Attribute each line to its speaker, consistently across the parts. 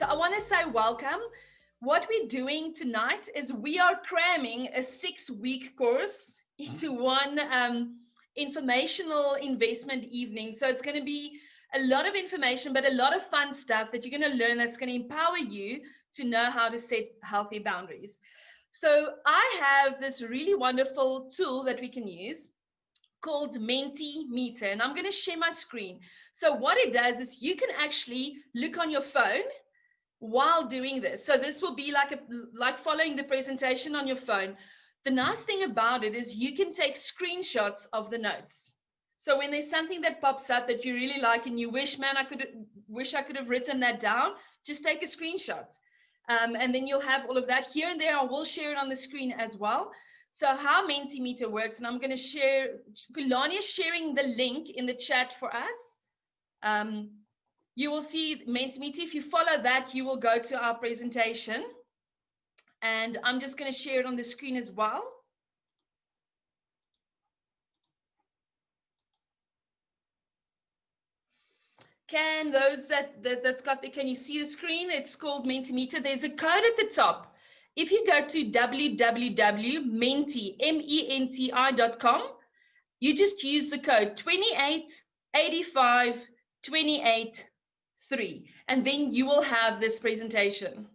Speaker 1: I want to say welcome. What we're doing tonight is we are cramming a 6-week course into one informational investment evening. So it's going to be a lot of information, but a lot of fun stuff that you're going to learn that's going to empower you to know how to set healthy boundaries. So I have this really wonderful tool that we can use called Mentimeter, and I'm going to share my screen. So what it does is you can actually look on your phone while doing this. So this will be like following the presentation on your phone. The nice thing about it is you can take screenshots of the notes. So when there's something that pops up that you really like and you wish, man, I could have written that down, just take a screenshot. And then you'll have all of that here and there. I will share it on the screen as well. So how Mentimeter works, and I'm going to share, Kulani is sharing the link in the chat for us. You will see Mentimeter. If you follow that, you will go to our presentation. And I'm just going to share it on the screen as well. Can those that's got the, can you see the screen? It's called Mentimeter. There's a code at the top. If you go to www.menti.com, you just use the code 2885283, and then you will have this presentation.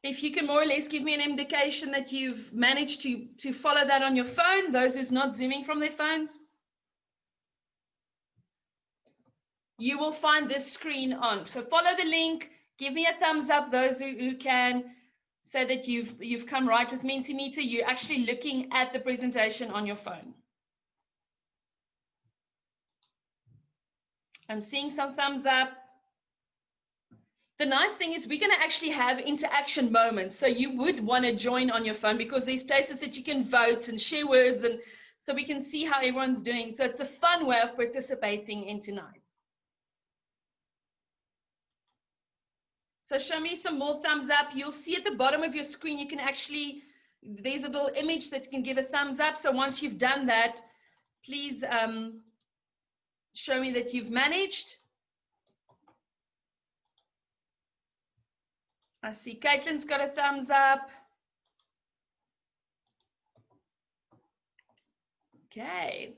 Speaker 1: If you can more or less give me an indication that you've managed to follow that on your phone, those who's not zooming from their phones, you will find this screen on. So follow the link, give me a thumbs up, those who can, so that you've come right with Mentimeter. You're actually looking at the presentation on your phone. I'm seeing some thumbs up. The nice thing is we're going to actually have interaction moments. So you would want to join on your phone because there's places that you can vote and share words, and so we can see how everyone's doing. So it's a fun way of participating in tonight. So show me some more thumbs up. You'll see at the bottom of your screen, you can actually, there's a little image that can give a thumbs up. So once you've done that, please show me that you've managed. I see Caitlin's got a thumbs up. Okay.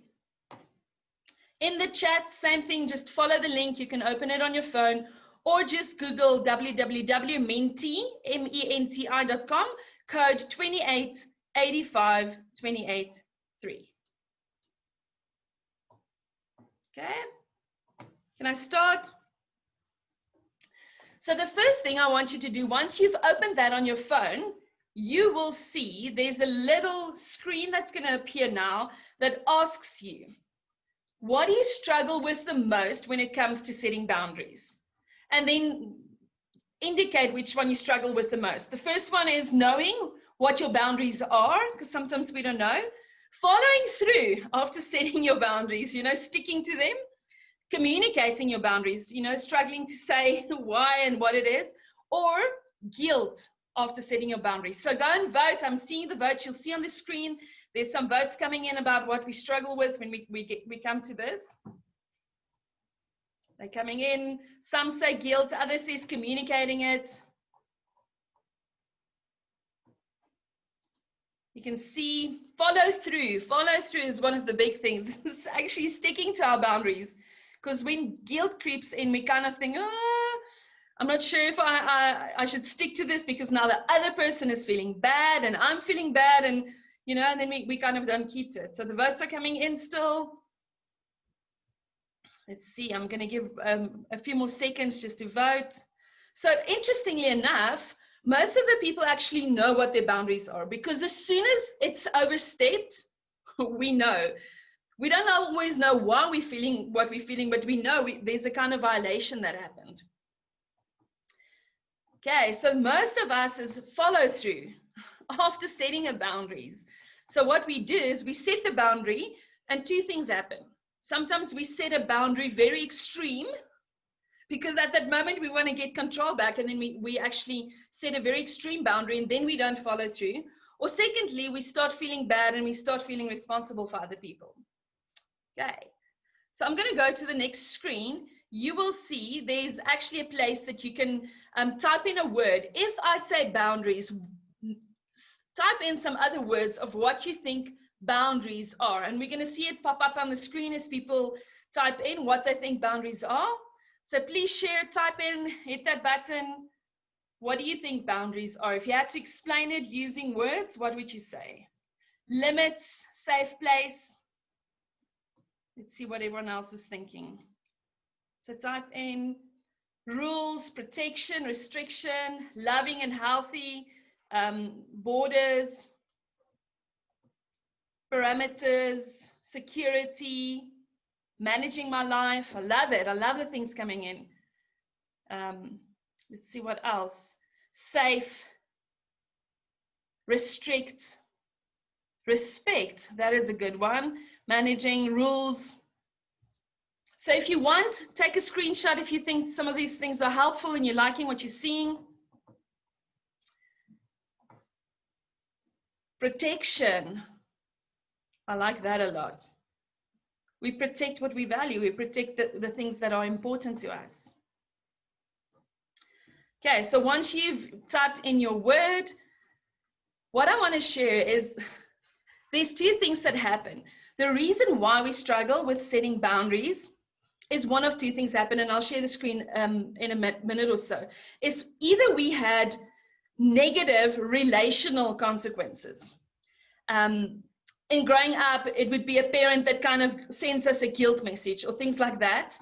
Speaker 1: In the chat, same thing, just follow the link. You can open it on your phone or just Google www.menti.com, code 2885283. Okay. Can I start? So the first thing I want you to do, once you've opened that on your phone, you will see there's a little screen that's going to appear now that asks you, what do you struggle with the most when it comes to setting boundaries? And then indicate which one you struggle with the most. The first one is knowing what your boundaries are, because sometimes we don't know. Following through after setting your boundaries, sticking to them. Communicating your boundaries, struggling to say why and what it is, or guilt after setting your boundaries. So go and vote. I'm seeing the votes. You'll see on the screen, there's some votes coming in about what we struggle with when we come to this. They're coming in. Some say guilt, others says communicating it. You can see follow through. Follow through is one of the big things. It's actually sticking to our boundaries. Because when guilt creeps in, we kind of think, oh, I'm not sure if I should stick to this because now the other person is feeling bad and I'm feeling bad, and and then we kind of don't keep to it. So the votes are coming in still. Let's see, I'm going to give a few more seconds just to vote. So interestingly enough, most of the people actually know what their boundaries are, because as soon as it's overstepped, we know. We don't always know why we're feeling what we're feeling, but we know there's a kind of violation that happened. Okay, so most of us is follow through after setting a boundaries. So what we do is we set the boundary and two things happen. Sometimes we set a boundary very extreme, because at that moment we want to get control back, and then we actually set a very extreme boundary and then we don't follow through. Or secondly, we start feeling bad and we start feeling responsible for other people. Okay, so I'm going to go to the next screen. You will see there's actually a place that you can type in a word. If I say boundaries, type in some other words of what you think boundaries are, and we're going to see it pop up on the screen as people type in what they think boundaries are. So please share, type in, hit that button. What do you think boundaries are? If you had to explain it using words, what would you say? Limits, safe place. Let's see what everyone else is thinking. So type in rules, protection, restriction, loving and healthy, borders, parameters, security, managing my life. I love it. I love the things coming in. Let's see what else. Safe, restrict, respect. That is a good one. Managing, rules. So if you want, take a screenshot if you think some of these things are helpful and you're liking what you're seeing. Protection. I like that a lot. We protect what we value. We protect the things that are important to us. Okay, so once you've typed in your word, what I want to share is there's two things that happen. The reason why we struggle with setting boundaries is one of two things happen, and I'll share the screen in a minute or so. Is either we had negative relational consequences. In growing up, it would be a parent that kind of sends us a guilt message or things like that.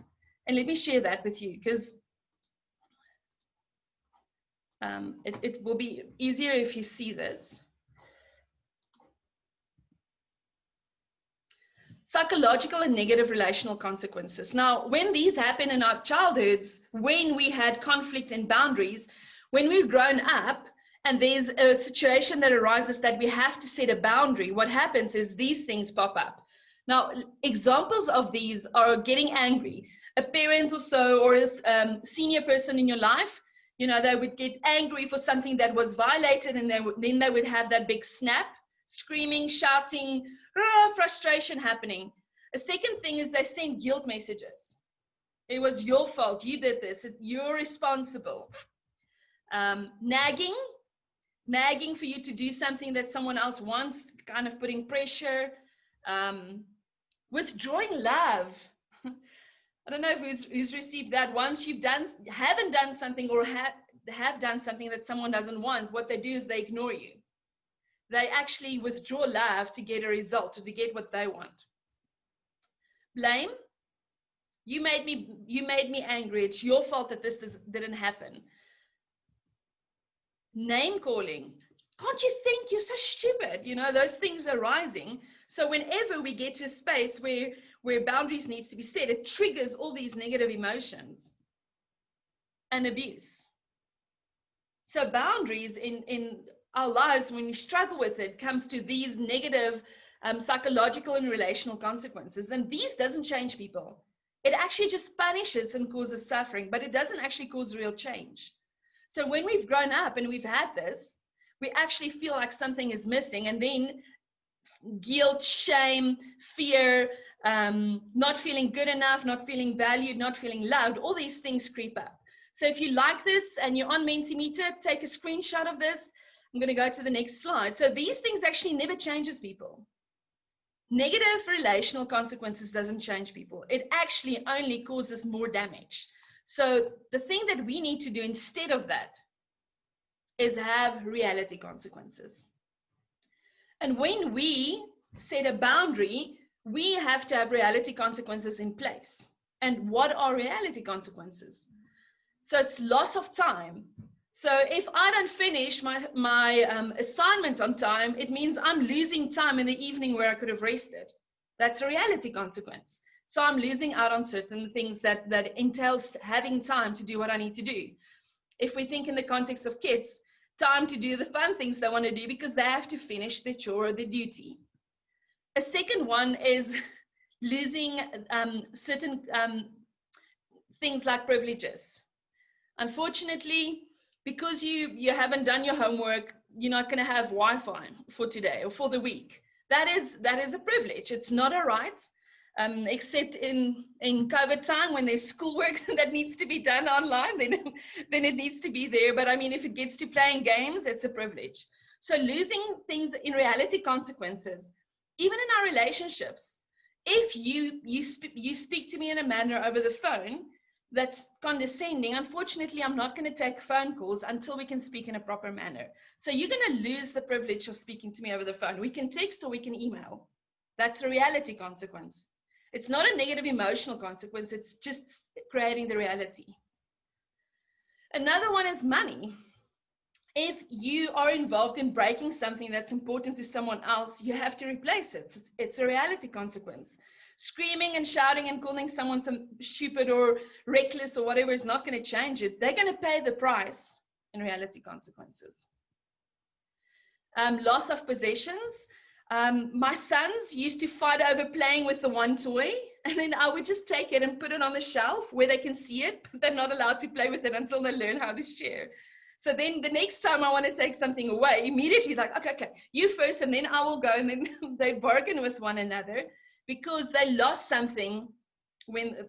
Speaker 1: And let me share that with you, because it will be easier if you see this. Psychological and negative relational consequences. Now, when these happen in our childhoods, when we had conflict and boundaries, when we've grown up and there's a situation that arises that we have to set a boundary, what happens is these things pop up. Now, examples of these are getting angry. A parent or so, or a senior person in your life, you know, they would get angry for something that was violated, and then they would have that big snap, screaming, shouting, frustration happening. A second thing is they send guilt messages. It was your fault. You did this. You're responsible. Nagging for you to do something that someone else wants, kind of putting pressure. Withdrawing love. I don't know who's received that. Once you've haven't done something or have done something that someone doesn't want, what they do is they ignore you. They actually withdraw love to get a result, or to get what they want. Blame. You made me angry. It's your fault that this didn't happen. Name calling. Can't you think you're so stupid? You know, those things are rising. So whenever we get to a space where boundaries needs to be set, it triggers all these negative emotions. And abuse. So boundaries in our lives, when we struggle with it, comes to these negative psychological and relational consequences. And these doesn't change people. It actually just punishes and causes suffering, but it doesn't actually cause real change. So when we've grown up and we've had this, we actually feel like something is missing, and then guilt, shame, fear, not feeling good enough, not feeling valued, not feeling loved, all these things creep up. So if you like this and you're on Mentimeter, take a screenshot of this. I'm going to go to the next slide. So these things actually never changes people. Negative relational consequences doesn't change people. It actually only causes more damage. So the thing that we need to do instead of that is have reality consequences. And when we set a boundary, we have to have reality consequences in place. And what are reality consequences? So it's loss of time. So if I don't finish my assignment on time, it means I'm losing time in the evening where I could have rested. That's a reality consequence. So I'm losing out on certain things that entails having time to do what I need to do. If we think in the context of kids, time to do the fun things they want to do because they have to finish their chore or their duty. A second one is losing certain things like privileges. Unfortunately, because you haven't done your homework, you're not going to have Wi-Fi for today or for the week. That is a privilege. It's not a right, except in COVID time when there's schoolwork that needs to be done online, then it needs to be there. But I mean, if it gets to playing games, it's a privilege. So losing things in reality consequences, even in our relationships. If you speak to me in a manner over the phone that's condescending, unfortunately, I'm not going to take phone calls until we can speak in a proper manner. So you're going to lose the privilege of speaking to me over the phone. We can text or we can email. That's a reality consequence. It's not a negative emotional consequence. It's just creating the reality. Another one is money. If you are involved in breaking something that's important to someone else, you have to replace it. It's a reality consequence. Screaming and shouting and calling someone some stupid or reckless or whatever is not going to change it. They're going to pay the price in reality consequences. Loss of possessions. My sons used to fight over playing with the one toy, and then I would just take it and put it on the shelf where they can see it, but they're not allowed to play with it until they learn how to share. So then the next time I want to take something away, immediately like, okay, you first, and then I will go. And then they bargain with one another because they lost something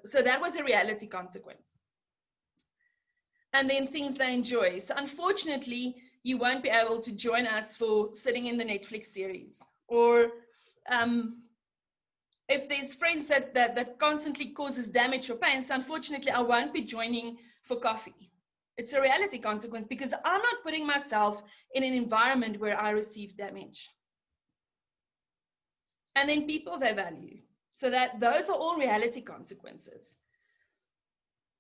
Speaker 1: so that was a reality consequence. And then things they enjoy. So unfortunately, you won't be able to join us for sitting in the Netflix series. Or if there's friends that constantly causes damage or pain, so unfortunately, I won't be joining for coffee. It's a reality consequence because I'm not putting myself in an environment where I receive damage. And then people they value. So that those are all reality consequences.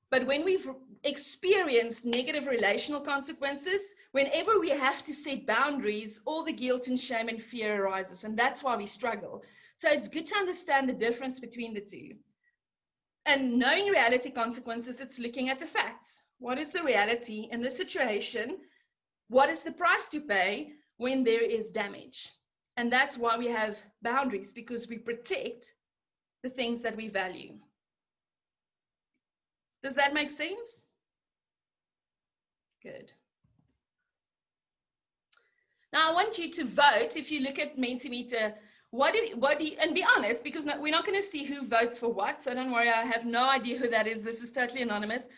Speaker 1: But when we've experienced negative relational consequences, whenever we have to set boundaries, all the guilt and shame and fear arises. And that's why we struggle. So it's good to understand the difference between the two. And knowing reality consequences, it's looking at the facts. What is the reality in the situation? What is the price to pay when there is damage? And that's why we have boundaries, because we protect the things that we value. Does that make sense? Good. Now I want you to vote. If you look at Mentimeter, what do you, and be honest, because we're not going to see who votes for what, so don't worry, I have no idea who that is. This is totally anonymous.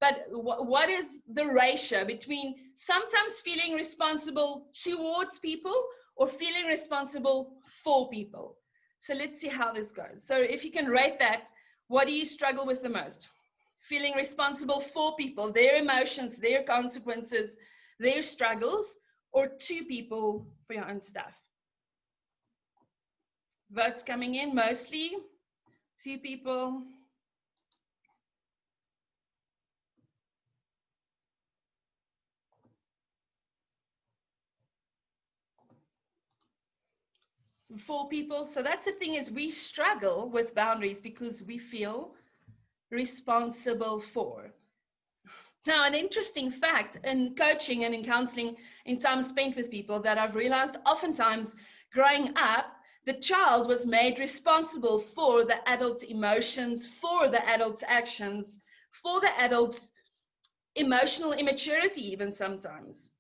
Speaker 1: But what is the ratio between sometimes feeling responsible towards people or feeling responsible for people? So let's see how this goes. So if you can rate that, what do you struggle with the most? Feeling responsible for people, their emotions, their consequences, their struggles, or to people for your own stuff? Votes coming in, mostly 2 people. For people. So that's the thing, is we struggle with boundaries because we feel responsible for. Now, an interesting fact in coaching and in counseling, in time spent with people, that I've realized oftentimes growing up, the child was made responsible for the adult's emotions, for the adult's actions, for the adult's emotional immaturity, even sometimes.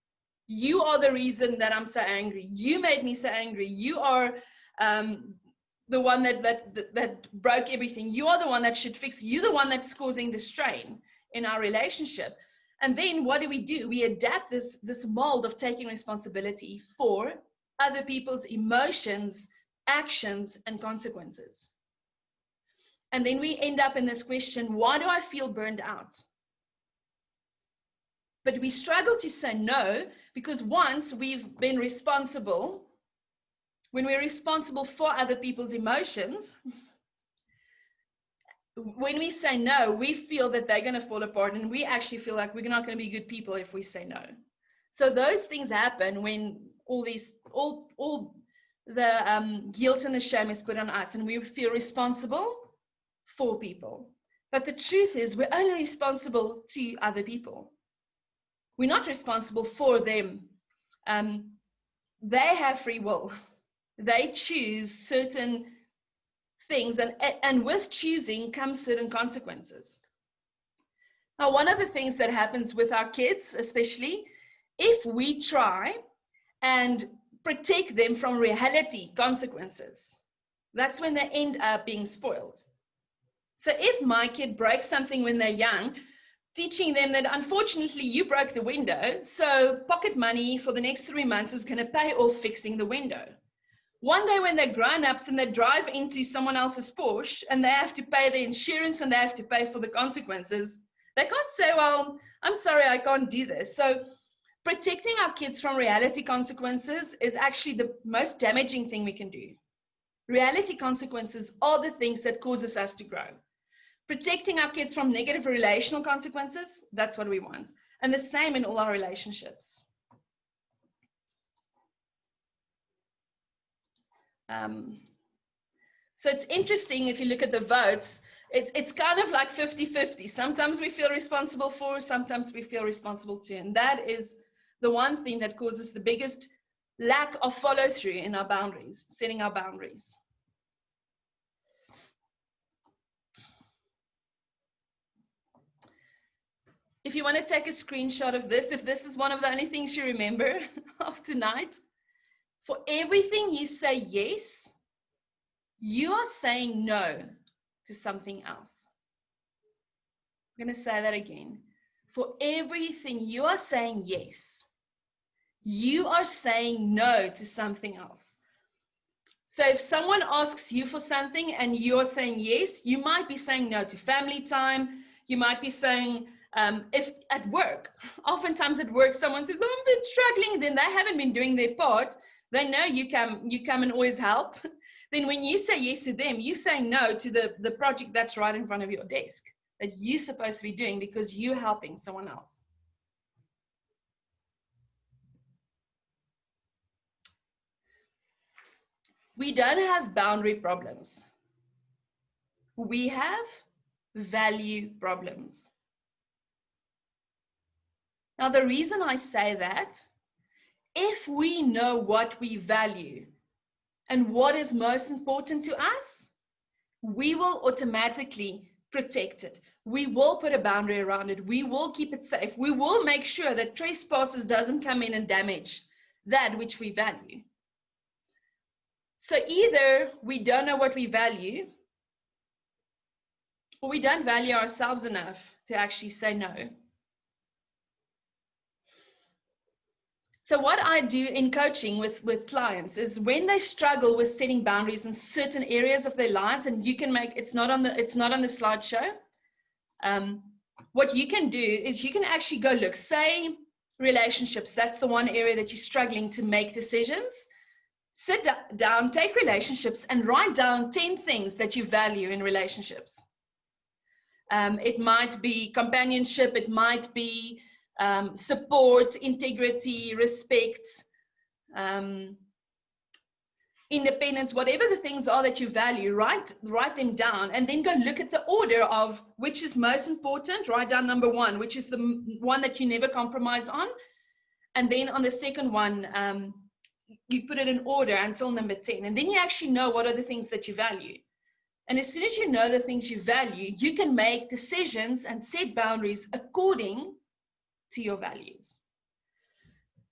Speaker 1: You are the reason that I'm so angry. You made me so angry. You are the one that broke everything. You are the one that should fix. You're the one that's causing the strain in our relationship. And then what do? We adapt this mold of taking responsibility for other people's emotions, actions, and consequences. And then we end up in this question, why do I feel burned out? But we struggle to say no, because once we've been responsible, when we're responsible for other people's emotions, when we say no, we feel that they're going to fall apart, and we actually feel like we're not going to be good people if we say no. So those things happen when all the guilt and the shame is put on us, and we feel responsible for people. But the truth is, we're only responsible to other people. We're not responsible for them. They have free will. They choose certain things, and with choosing comes certain consequences. Now, one of the things that happens with our kids, especially, if we try and protect them from reality consequences, that's when they end up being spoiled. So if my kid breaks something when they're young, teaching them that unfortunately you broke the window, so pocket money for the next 3 months is going to pay off fixing the window. One day when they're grown-ups and they drive into someone else's Porsche and they have to pay the insurance and they have to pay for the consequences, they can't say, well, I'm sorry, I can't do this. So protecting our kids from reality consequences is actually the most damaging thing we can do. Reality consequences are the things that causes us to grow. Protecting our kids from negative relational consequences, that's what we want. And the same in all our relationships. So it's interesting if you look at the votes, it's kind of like 50-50. Sometimes we feel responsible for, sometimes we feel responsible to. And that is the one thing that causes the biggest lack of follow through in our boundaries, setting our boundaries. If you want to take a screenshot of this, if this is one of the only things you remember of tonight, for everything you say yes, you are saying no to something else. I'm going to say that again. For everything you are saying yes, you are saying no to something else. So if someone asks you for something and you're saying yes, you might be saying no to family time. You might be saying, if at work, oftentimes at work, someone says, oh, I'm a bit struggling, then they haven't been doing their part. They know you come and always help. Then when you say yes to them, you say no to the project that's right in front of your desk that you're supposed to be doing because you're helping someone else. We don't have boundary problems. We have value problems. Now, the reason I say that, if we know what we value and what is most important to us, we will automatically protect it. We will put a boundary around it. We will keep it safe. We will make sure that trespassers doesn't come in and damage that which we value. So either we don't know what we value, or we don't value ourselves enough to actually say no. So what I do in coaching with clients is when they struggle with setting boundaries in certain areas of their lives, and you can make, it's not on the slideshow. What you can do is you can actually go look, say relationships, that's the one area that you're struggling to make decisions. Sit down, take relationships and write down 10 things that you value in relationships. It might be companionship, it might be support, integrity, respect, independence, whatever the things are that you value, write them down and then go look at the order of which is most important. Write down number 1, which is the one that you never compromise on. And then on the second one, you put it in order until number 10. And then you actually know what are the things that you value. And as soon as you know the things you value, you can make decisions and set boundaries according to your values.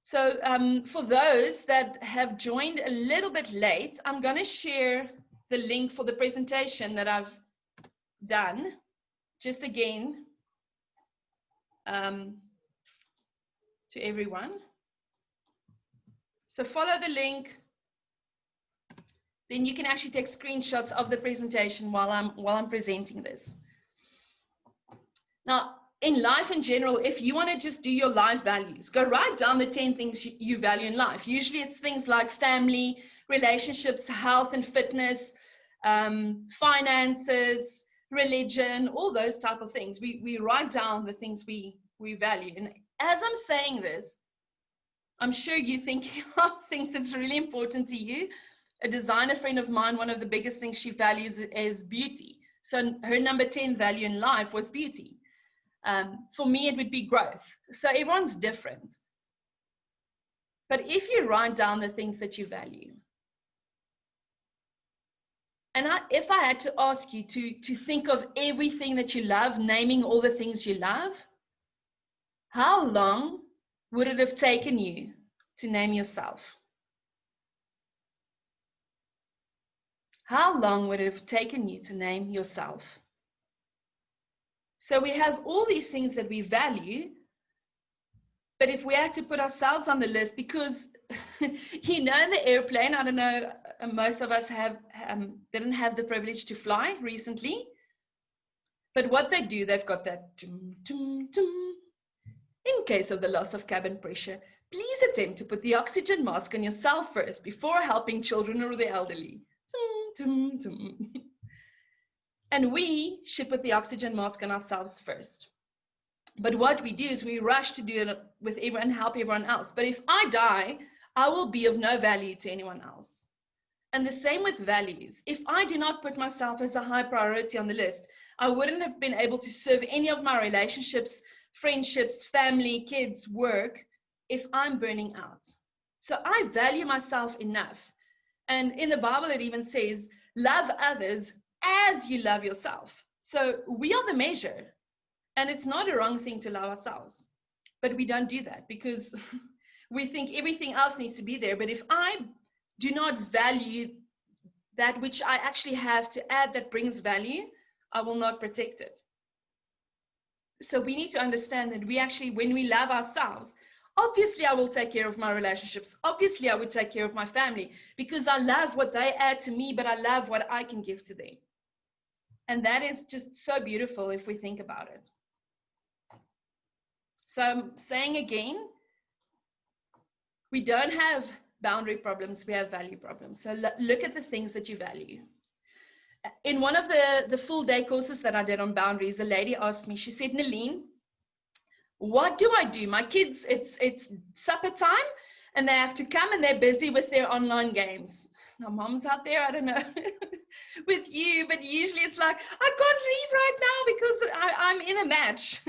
Speaker 1: So for those that have joined a little bit late, I'm going to share the link for the presentation that I've done, just again, to everyone. So follow the link. Then you can actually take screenshots of the presentation while I'm presenting this. Now, in life in general, if you want to just do your life values, go write down the 10 things you value in life. Usually it's things like family, relationships, health and fitness, finances, religion, all those type of things. We write down the things we value. And as I'm saying this, I'm sure you're thinking of things that's really important to you. A designer friend of mine, one of the biggest things she values is beauty. So her number 10 value in life was beauty. For me, it would be growth. So everyone's different. But if you write down the things that you value, And if I had to ask you to think of everything that you love, naming all the things you love, how long would it have taken you to name yourself? How long would it have taken you to name yourself? So we have all these things that we value, but if we had to put ourselves on the list, because in the airplane, I don't know, most of us didn't have the privilege to fly recently, but what they do, they've got that tum, tum, tum. In case of the loss of cabin pressure, please attempt to put the oxygen mask on yourself first before helping children or the elderly. Tum, tum, tum. And we should put the oxygen mask on ourselves first. But what we do is we rush to do it with everyone, help everyone else. But if I die, I will be of no value to anyone else. And the same with values. If I do not put myself as a high priority on the list, I wouldn't have been able to serve any of my relationships, friendships, family, kids, work, if I'm burning out. So I value myself enough. And in the Bible, it even says, love others as you love yourself. So we are the measure. And it's not a wrong thing to love ourselves. But we don't do that because we think everything else needs to be there. But if I do not value that which I actually have to add that brings value, I will not protect it. So we need to understand that we actually, when we love ourselves, obviously I will take care of my relationships. Obviously I would take care of my family because I love what they add to me, but I love what I can give to them. And that is just so beautiful if we think about it. So I'm saying again, we don't have boundary problems, we have value problems. So look at the things that you value. In one of the full day courses that I did on boundaries, a lady asked me, she said, Naleen, what do I do? My kids, it's supper time and they have to come and they're busy with their online games. Now, mom's out there, I don't know with you, but usually it's like, I can't leave right now because I'm in a match.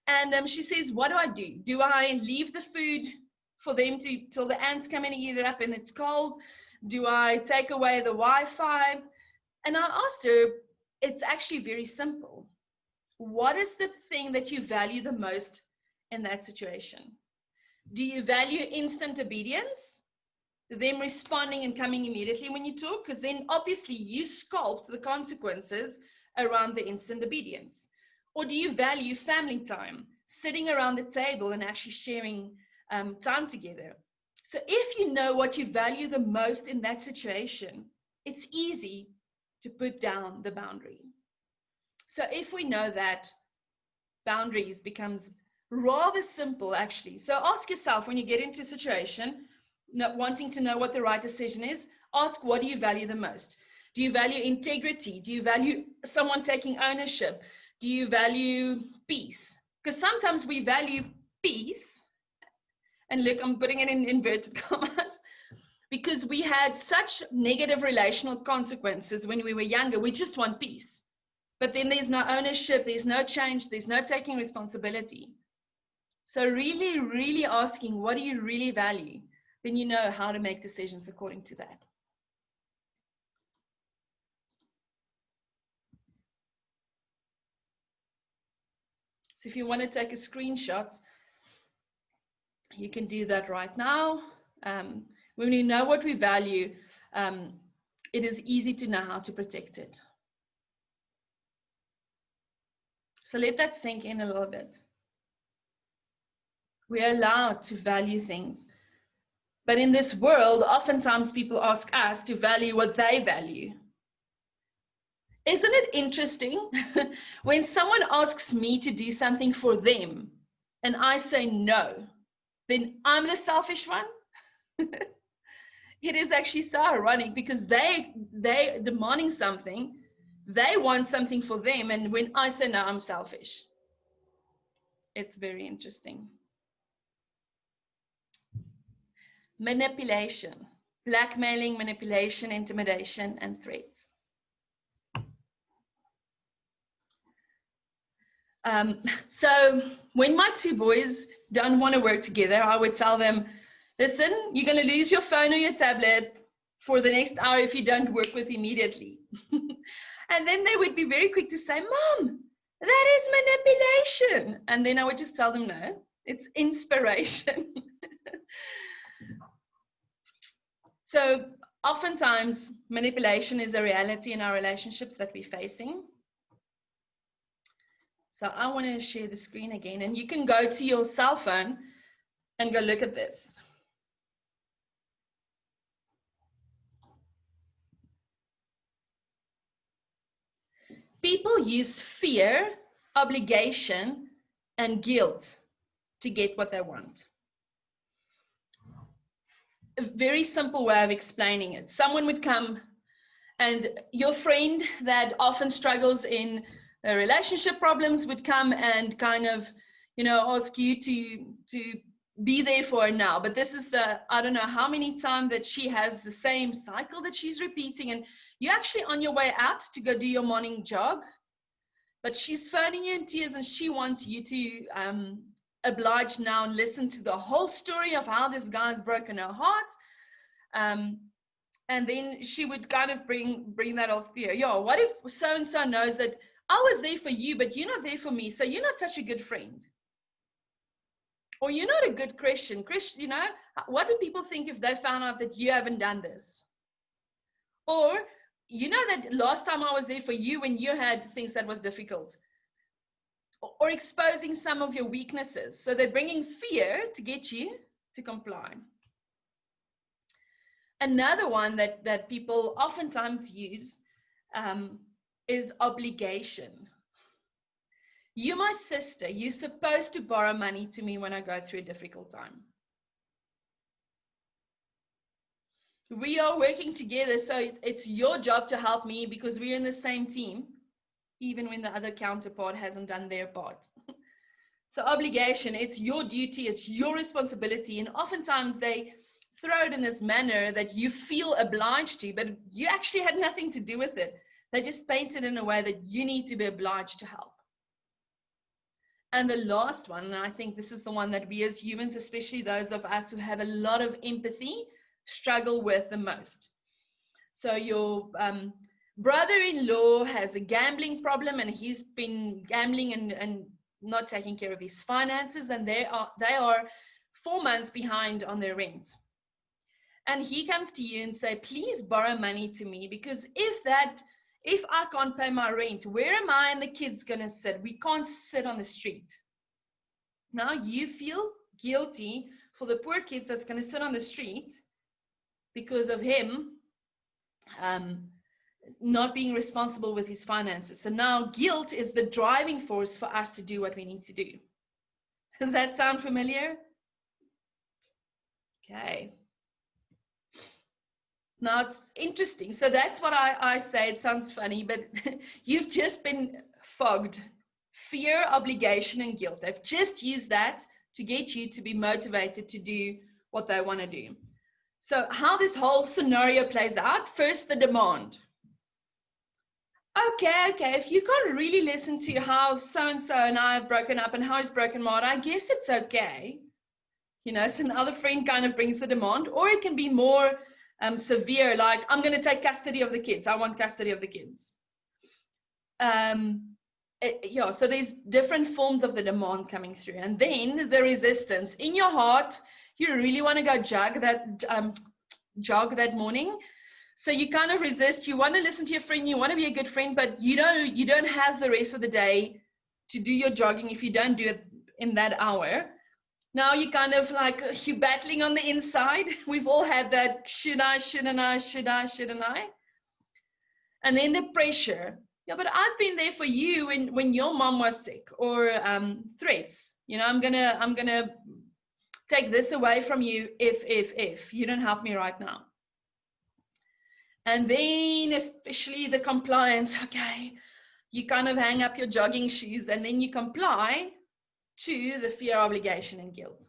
Speaker 1: And she says, what do? Do I leave the food for them till the ants come in and eat it up and it's cold? Do I take away the Wi-Fi? And I asked her, it's actually very simple. What is the thing that you value the most in that situation? Do you value instant obedience? Them responding and coming immediately when you talk? Because then obviously you sculpt the consequences around the instant obedience. Or do you value family time, sitting around the table and actually sharing time together? So if you know what you value the most in that situation, it's easy to put down the boundary. So if we know that, boundaries becomes rather simple actually. So ask yourself when you get into a situation, wanting to know what the right decision is, ask what do you value the most? Do you value integrity? Do you value someone taking ownership? Do you value peace? Because sometimes we value peace, and look, I'm putting it in inverted commas, because we had such negative relational consequences when we were younger. We just want peace. But then there's no ownership, there's no change, there's no taking responsibility. So really, really asking, what do you really value? Then you know how to make decisions according to that. So if you want to take a screenshot, you can do that right now. When we know what we value, it is easy to know how to protect it. So let that sink in a little bit. We are allowed to value things. But in this world, oftentimes people ask us to value what they value. Isn't it interesting when someone asks me to do something for them and I say no, then I'm the selfish one? It is actually so ironic because they're demanding something, they want something for them, and when I say no, I'm selfish. It's very interesting. Manipulation, blackmailing, manipulation, intimidation, and threats. So when my two boys don't want to work together, I would tell them, listen, you're going to lose your phone or your tablet. for the next hour if you don't work with immediately. And then they would be very quick to say, Mom, that is manipulation. And then I would just tell them, no, it's inspiration. So oftentimes manipulation is a reality in our relationships that we're facing. So I want to share the screen again, and you can go to your cell phone and go look at this. People use fear, obligation, and guilt to get what they want. A very simple way of explaining it. Someone would come, and your friend that often struggles in relationship problems would come and kind of, ask you to be there for her now. But this is I don't know how many times that she has the same cycle that she's repeating, and you're actually on your way out to go do your morning jog, but she's phoning you in tears and she wants you to oblige now and listen to the whole story of how this guy's broken her heart. And then she would kind of bring that off fear. Yo, what if so-and-so knows that I was there for you, but you're not there for me, so you're not such a good friend? Or you're not a good Christian. What would people think if they found out that you haven't done this? Or, that last time I was there for you when you had things that was difficult. Or exposing some of your weaknesses. So they're bringing fear to get you to comply. Another one that people oftentimes use is obligation. You, my sister, you're supposed to borrow money to me when I go through a difficult time. We are working together, so it's your job to help me because we're in the same team, even when the other counterpart hasn't done their part. So obligation, it's your duty, it's your responsibility, and oftentimes they throw it in this manner that you feel obliged to, but you actually had nothing to do with it. They just paint it in a way that you need to be obliged to help. And the last one, and I think this is the one that we as humans, especially those of us who have a lot of empathy, struggle with the most. So your brother-in-law has a gambling problem, and he's been gambling and not taking care of his finances, and they are 4 months behind on their rent. And he comes to you and say, please borrow money to me, because if I can't pay my rent, where am I and the kids going to sit? We can't sit on the street. Now you feel guilty for the poor kids that's going to sit on the street because of him not being responsible with his finances. So now guilt is the driving force for us to do what we need to do. Does that sound familiar? Okay. Now it's interesting. So that's what I say. It sounds funny, but you've just been fogged. Fear, obligation, and guilt. They've just used that to get you to be motivated to do what they want to do. So how this whole scenario plays out, first the demand. Okay, if you can't really listen to how so-and-so and I have broken up and how he's broken my heart, I guess it's okay. So another friend kind of brings the demand, or it can be more severe, like, I'm going to take custody of the kids. I want custody of the kids. So there's different forms of the demand coming through. And then the resistance. In your heart, you really want to go jog that morning. So you kind of resist. You want to listen to your friend. You want to be a good friend, but you don't have the rest of the day to do your jogging if you don't do it in that hour. Now you kind of like, you're battling on the inside. We've all had that, should I, shouldn't I, should I, shouldn't I? And then the pressure. Yeah, but I've been there for you when your mom was sick, or threats. I'm gonna take this away from you if you don't help me right now. And then officially the compliance. Okay, you kind of hang up your jogging shoes and then you comply to the fear, obligation, and guilt.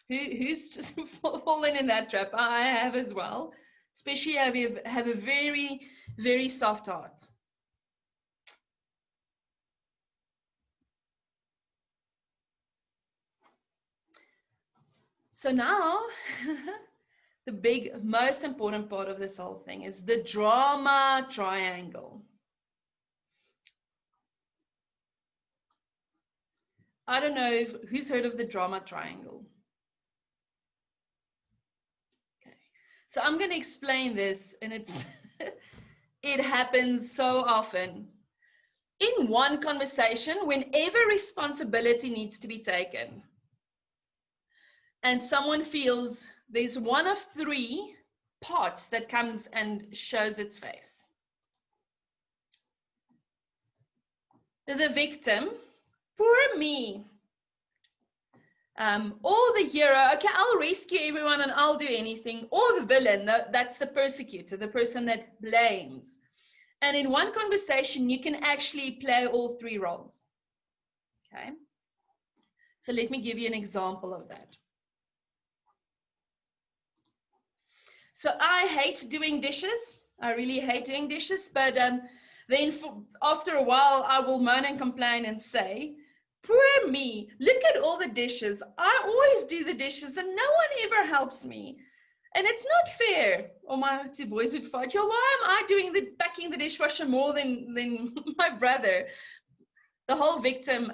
Speaker 1: Who's just fallen in that trap? I have as well, especially if you have a very, very soft heart. So now the big, most important part of this whole thing is the drama triangle. I don't know who's heard of the drama triangle. Okay, so I'm going to explain this, and it's it happens so often. In one conversation, whenever responsibility needs to be taken, and someone feels there's one of three parts that comes and shows its face. The victim, poor me, or the hero, okay, I'll rescue everyone and I'll do anything, or the villain, that's the persecutor, the person that blames. And in one conversation, you can actually play all three roles. Okay, so let me give you an example of that. So I hate doing dishes. I really hate doing dishes, but then after a while, I will moan and complain and say, poor me, look at all the dishes. I always do the dishes and no one ever helps me. And it's not fair. Or my two boys would fight, yo, why am I doing packing the dishwasher more than my brother? The whole victim,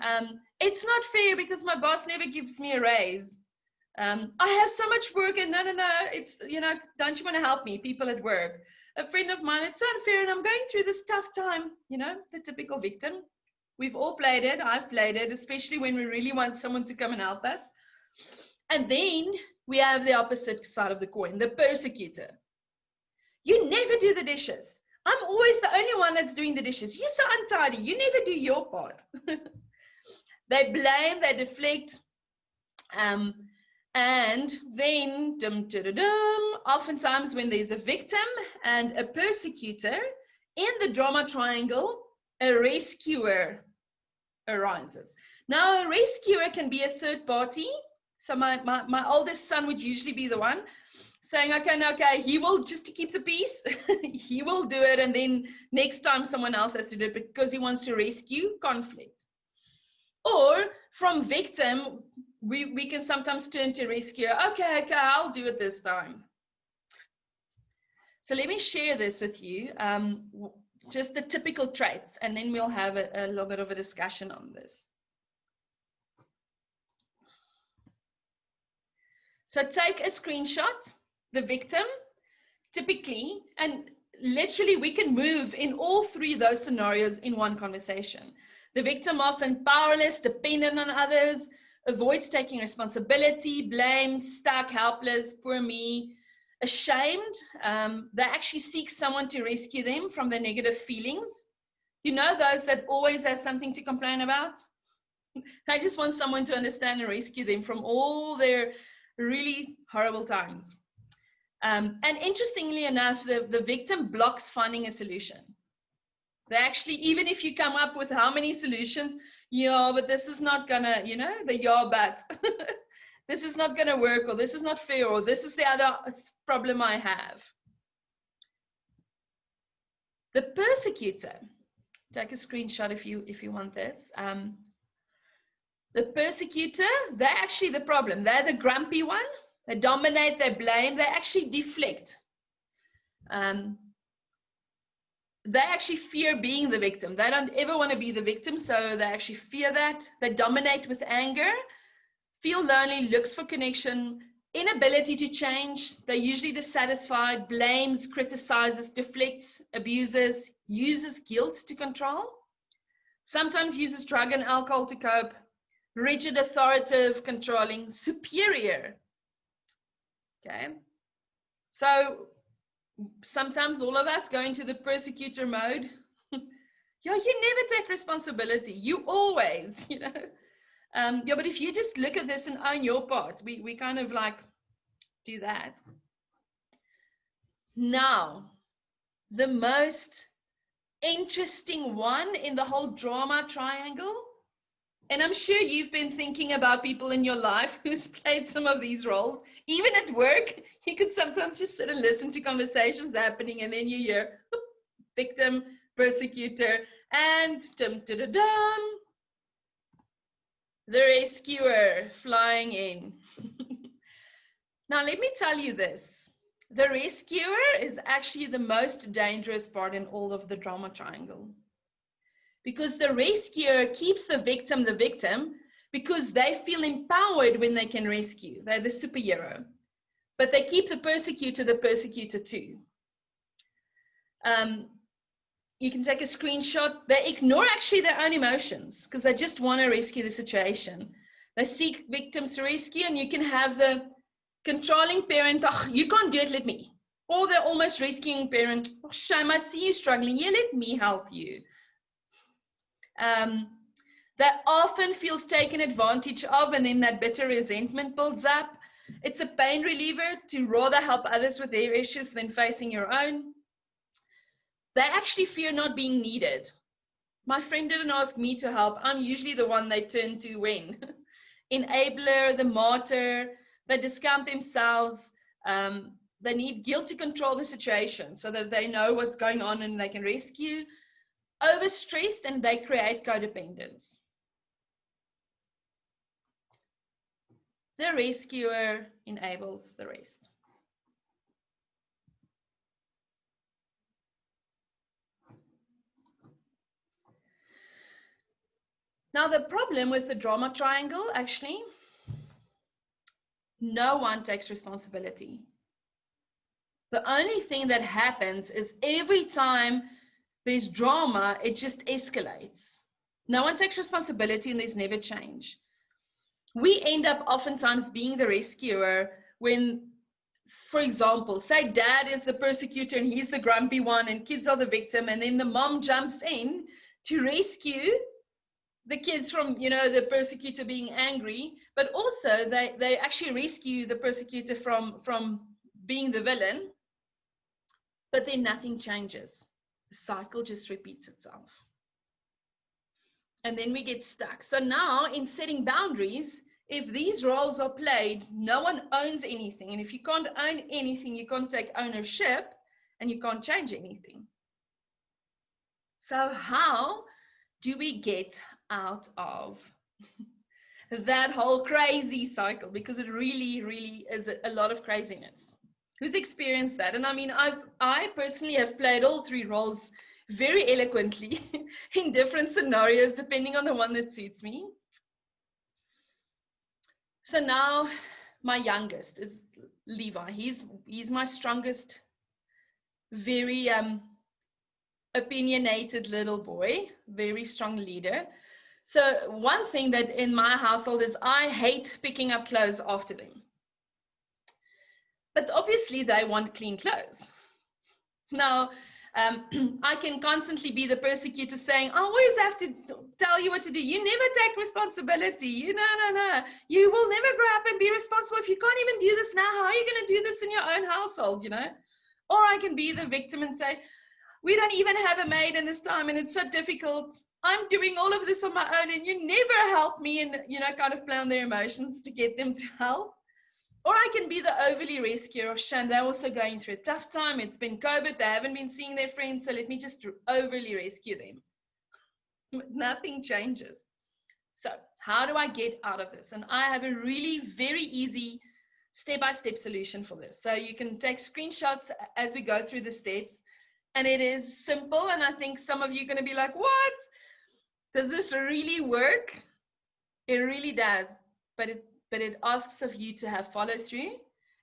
Speaker 1: it's not fair because my boss never gives me a raise. I have so much work and no, it's, don't you want to help me? People at work. A friend of mine, it's unfair and I'm going through this tough time. The typical victim. We've all played it. I've played it, especially when we really want someone to come and help us. And then we have the opposite side of the coin, the persecutor. You never do the dishes. I'm always the only one that's doing the dishes. You're so untidy. You never do your part. They blame, they deflect. And then, oftentimes when there's a victim and a persecutor, in the drama triangle, a rescuer arises. Now, a rescuer can be a third party. So my oldest son would usually be the one saying, okay, he will, just to keep the peace, he will do it. And then next time someone else has to do it because he wants to rescue conflict. Or from victim, we can sometimes turn to rescuer. Okay, I'll do it this time. So let me share this with you, just the typical traits, and then we'll have a little bit of a discussion on this. So take a screenshot, the victim, typically, and literally we can move in all three of those scenarios in one conversation. The victim often powerless, dependent on others, avoids taking responsibility, blames, stuck, helpless, poor me, ashamed. They actually seek someone to rescue them from their negative feelings. Those that always have something to complain about? They just want someone to understand and rescue them from all their really horrible times. And interestingly enough, the victim blocks finding a solution. They actually, even if you come up with how many solutions, but this is not gonna, but this is not gonna work, or this is not fair, or this is the other problem I have. The persecutor, take a screenshot if you want this. The persecutor, they're actually the problem. They're the grumpy one. They dominate, they blame, they actually deflect. They actually fear being the victim. They don't ever want to be the victim, so they actually fear that. They dominate with anger, feel lonely, looks for connection, inability to change. They're usually dissatisfied, blames, criticizes, deflects, abuses, uses guilt to control, sometimes uses drug and alcohol to cope, rigid, authoritative, controlling, superior. Okay, so sometimes all of us go into the persecutor mode. You never take responsibility. You always, but if you just look at this and own your part, we kind of like do that. Now, the most interesting one in the whole drama triangle, and I'm sure you've been thinking about people in your life who's played some of these roles. Even at work, you could sometimes just sit and listen to conversations happening, and then you hear victim, persecutor, and the rescuer flying in. Now, let me tell you this. The rescuer is actually the most dangerous part in all of the drama triangle. Because the rescuer keeps the victim because they feel empowered when they can rescue. They're the superhero. But they keep the persecutor too. You can take a screenshot. They ignore actually their own emotions because they just want to rescue the situation. They seek victims to rescue, and you can have the controlling parent, oh, you can't do it, let me. Or the almost rescuing parent, oh, shame, I see you struggling, yeah, let me help you. That often feels taken advantage of, and then that bitter resentment builds up. It's a pain reliever to rather help others with their issues than facing your own. They actually fear not being needed. My friend didn't ask me to help. I'm usually the one they turn to when. Enabler, the martyr, they discount themselves. They need guilt to control the situation so that they know what's going on and they can rescue. Overstressed, and they create codependence. The rescuer enables the rest. Now, the problem with the drama triangle, actually, no one takes responsibility. The only thing that happens is every time there's drama, it just escalates. No one takes responsibility and there's never change. We end up oftentimes being the rescuer when, for example, say dad is the persecutor and he's the grumpy one and kids are the victim, and then the mom jumps in to rescue the kids from, the persecutor being angry, but also they actually rescue the persecutor from being the villain, but then nothing changes. The cycle just repeats itself. And then we get stuck. So now in setting boundaries, if these roles are played, no one owns anything. And if you can't own anything, you can't take ownership and you can't change anything. So how do we get out of that whole crazy cycle? Because it really, really is a lot of craziness. Who's experienced that? And I mean, I personally have played all three roles very eloquently in different scenarios, depending on the one that suits me. So now my youngest is Levi. He's my strongest, very opinionated little boy, very strong leader. So one thing that in my household is I hate picking up clothes after them. But obviously they want clean clothes. Now, I can constantly be the persecutor saying, I always have to tell you what to do. You never take responsibility. No. You will never grow up and be responsible. If you can't even do this now, how are you going to do this in your own household, Or I can be the victim and say, we don't even have a maid in this time and it's so difficult. I'm doing all of this on my own and you never help me, and, kind of play on their emotions to get them to help. Or I can be the overly rescuer. Shame, they're also going through a tough time. It's been COVID. They haven't been seeing their friends. So let me just overly rescue them. Nothing changes. So how do I get out of this? And I have a really very easy step-by-step solution for this. So you can take screenshots as we go through the steps. And it is simple. And I think some of you are going to be like, what? Does this really work? It really does. But it asks of you to have follow through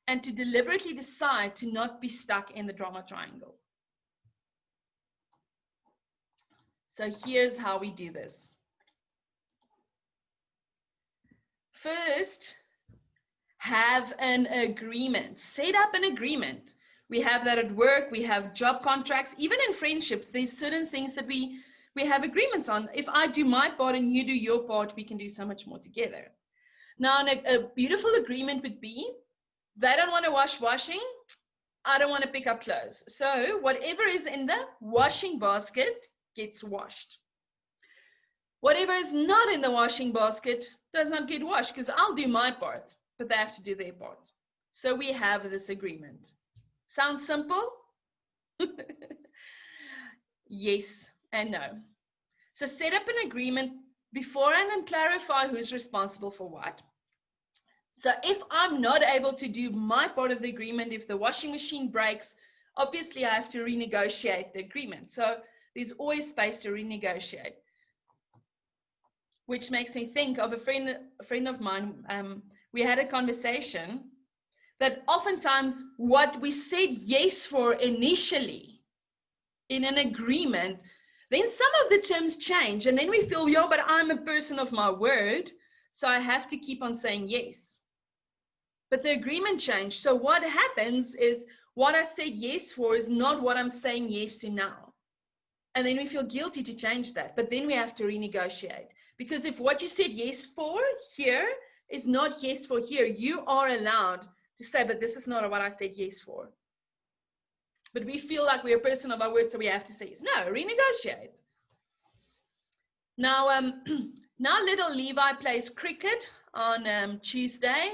Speaker 1: and to deliberately decide to not be stuck in the drama triangle. So here's how we do this. First, have an agreement. Set up an agreement. We have that at work. We have job contracts. Even in friendships, there's certain things that we have agreements on. If I do my part and you do your part, we can do so much more together. Now, a beautiful agreement would be, they don't want to wash washing, I don't want to pick up clothes. So whatever is in the washing basket gets washed. Whatever is not in the washing basket does not get washed because I'll do my part, but they have to do their part. So we have this agreement. Sounds simple? Yes and no. So set up an agreement beforehand and clarify who's responsible for what. So if I'm not able to do my part of the agreement, if the washing machine breaks, obviously I have to renegotiate the agreement. So there's always space to renegotiate, which makes me think of a friend of mine. We had a conversation that oftentimes what we said yes for initially in an agreement, then some of the terms change, and then we feel, yeah, but I'm a person of my word, so I have to keep on saying yes. But the agreement changed. So what happens is what I said yes for is not what I'm saying yes to now. And then we feel guilty to change that. But then we have to renegotiate. Because if what you said yes for here is not yes for here, you are allowed to say, but this is not what I said yes for. But we feel like we're a person of our word, so we have to say yes. No, renegotiate. Now, now little Levi plays cricket on Tuesday.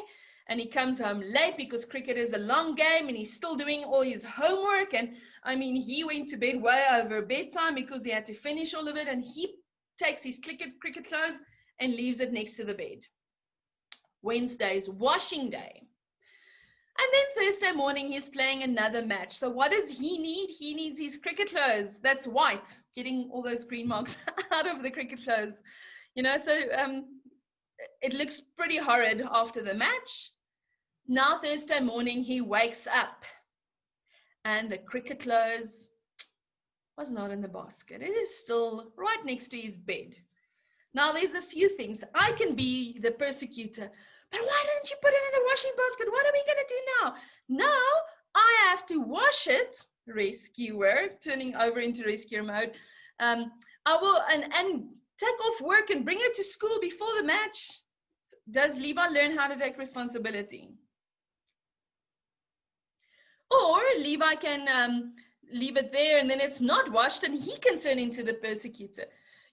Speaker 1: And he comes home late because cricket is a long game and he's still doing all his homework. And I mean, he went to bed way over bedtime because he had to finish all of it. And he takes his cricket clothes and leaves it next to the bed. Wednesday's washing day. And then Thursday morning, he's playing another match. So what does he need? He needs his cricket clothes. That's white, getting all those green marks out of the cricket clothes. You know, so it looks pretty horrid after the match. Now Thursday morning, he wakes up and the cricket clothes was not in the basket. It is still right next to his bed. Now there's a few things. I can be the persecutor, but why didn't you put it in the washing basket? What are we going to do now? Now I have to wash it, rescuer, turning over into rescuer mode. I will and take off work and bring it to school before the match. Does Levi learn how to take responsibility? Or Levi can leave it there and then it's not washed and he can turn into the persecutor.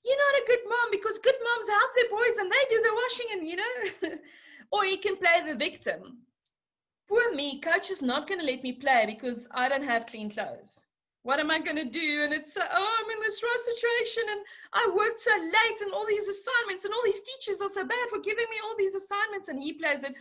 Speaker 1: You're not a good mom because good moms help their boys and they do the washing and, you know. Or he can play the victim. Poor me, coach is not going to let me play because I don't have clean clothes. What am I going to do? And it's, I'm in this raw situation and I worked so late and all these assignments and all these teachers are so bad for giving me all these assignments, and he plays it.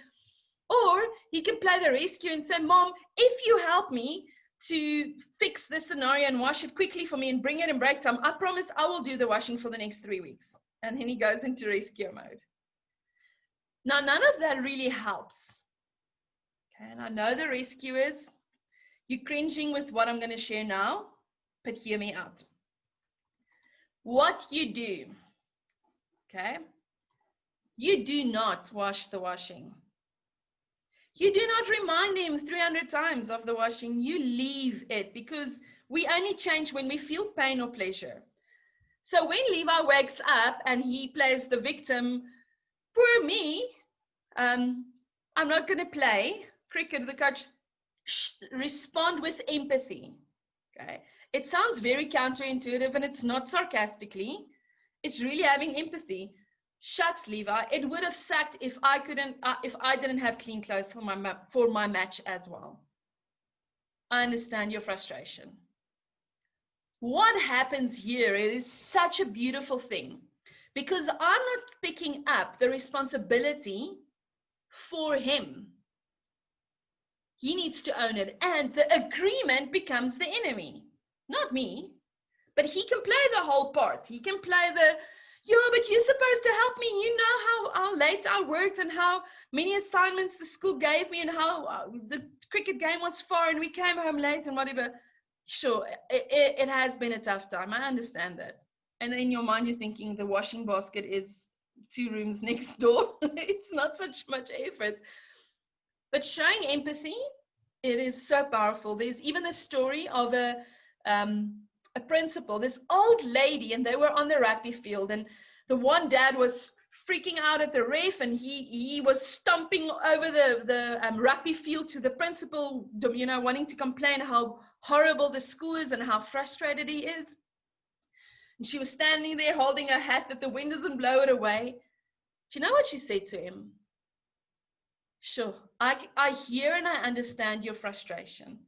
Speaker 1: Or he can play the rescue and say, Mom, if you help me to fix this scenario and wash it quickly for me and bring it in break time, I promise I will do the washing for the next 3 weeks. And then he goes into rescue mode. Now, none of that really helps. Okay, and I know the rescuers, you're cringing with what I'm going to share now, but hear me out. What you do, okay, you do not wash the washing. You do not remind him 300 times of the washing. You leave it because we only change when we feel pain or pleasure. So when Levi wakes up and he plays the victim, poor me, I'm not going to play cricket. The coach, respond with empathy. Okay, it sounds very counterintuitive and it's not sarcastically. It's really having empathy. Shucks, Levi, it would have sucked if I didn't have clean clothes for my match as well. I understand your frustration. What happens here is such a beautiful thing because I'm not picking up the responsibility for him. He needs to own it, and the agreement becomes the enemy, not me. But he can play the whole part. He can play the, yeah, but you're supposed to help me. You know how late I worked and how many assignments the school gave me and how the cricket game was far and we came home late and whatever. Sure, it has been a tough time. I understand that. And in your mind, you're thinking the washing basket is 2 rooms next door. It's not such much effort. But showing empathy, it is so powerful. There's even a story of a principal, this old lady, and they were on the rugby field, and the one dad was freaking out at the ref, and he was stomping over the rugby field to the principal, you know, wanting to complain how horrible the school is and how frustrated he is. And she was standing there holding her hat that the wind doesn't blow it away. Do you know what she said to him? Sure, I hear and I understand your frustration.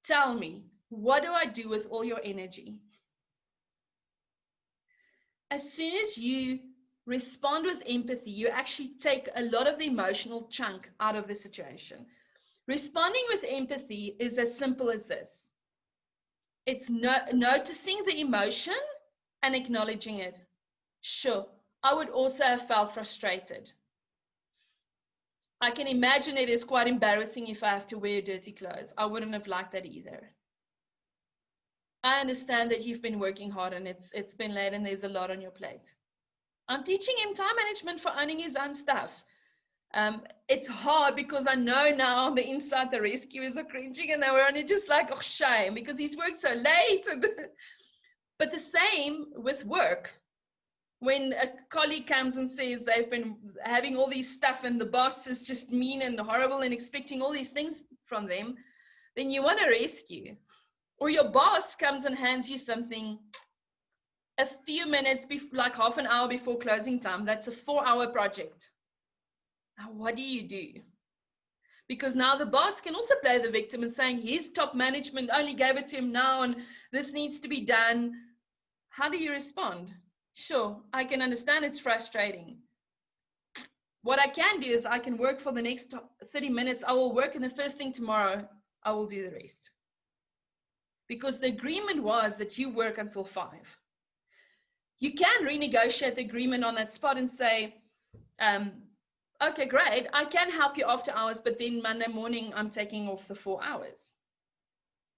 Speaker 1: Tell me, what do I do with all your energy? As soon as you respond with empathy, you actually take a lot of the emotional chunk out of the situation. Responding with empathy is as simple as this. It's noticing the emotion and acknowledging it. Sure, I would also have felt frustrated. I can imagine it is quite embarrassing if I have to wear dirty clothes. I wouldn't have liked that either. I understand that you've been working hard and it's been late and there's a lot on your plate. I'm teaching him time management for owning his own stuff. It's hard because I know now on the inside the rescuers are cringing and they were only just like, oh, shame, because he's worked so late. But the same with work. When a colleague comes and says they've been having all these stuff and the boss is just mean and horrible and expecting all these things from them, then you want to rescue. Or your boss comes and hands you something a few minutes, like half an hour before closing time. That's a 4-hour project. Now, what do you do? Because now the boss can also play the victim and saying his top management only gave it to him now and this needs to be done. How do you respond? Sure, I can understand it's frustrating. What I can do is I can work for the next 30 minutes. I will work and the first thing tomorrow, I will do the rest. Because the agreement was that you work until 5. You can renegotiate the agreement on that spot and say, okay, great, I can help you after hours, but then Monday morning I'm taking off the 4 hours.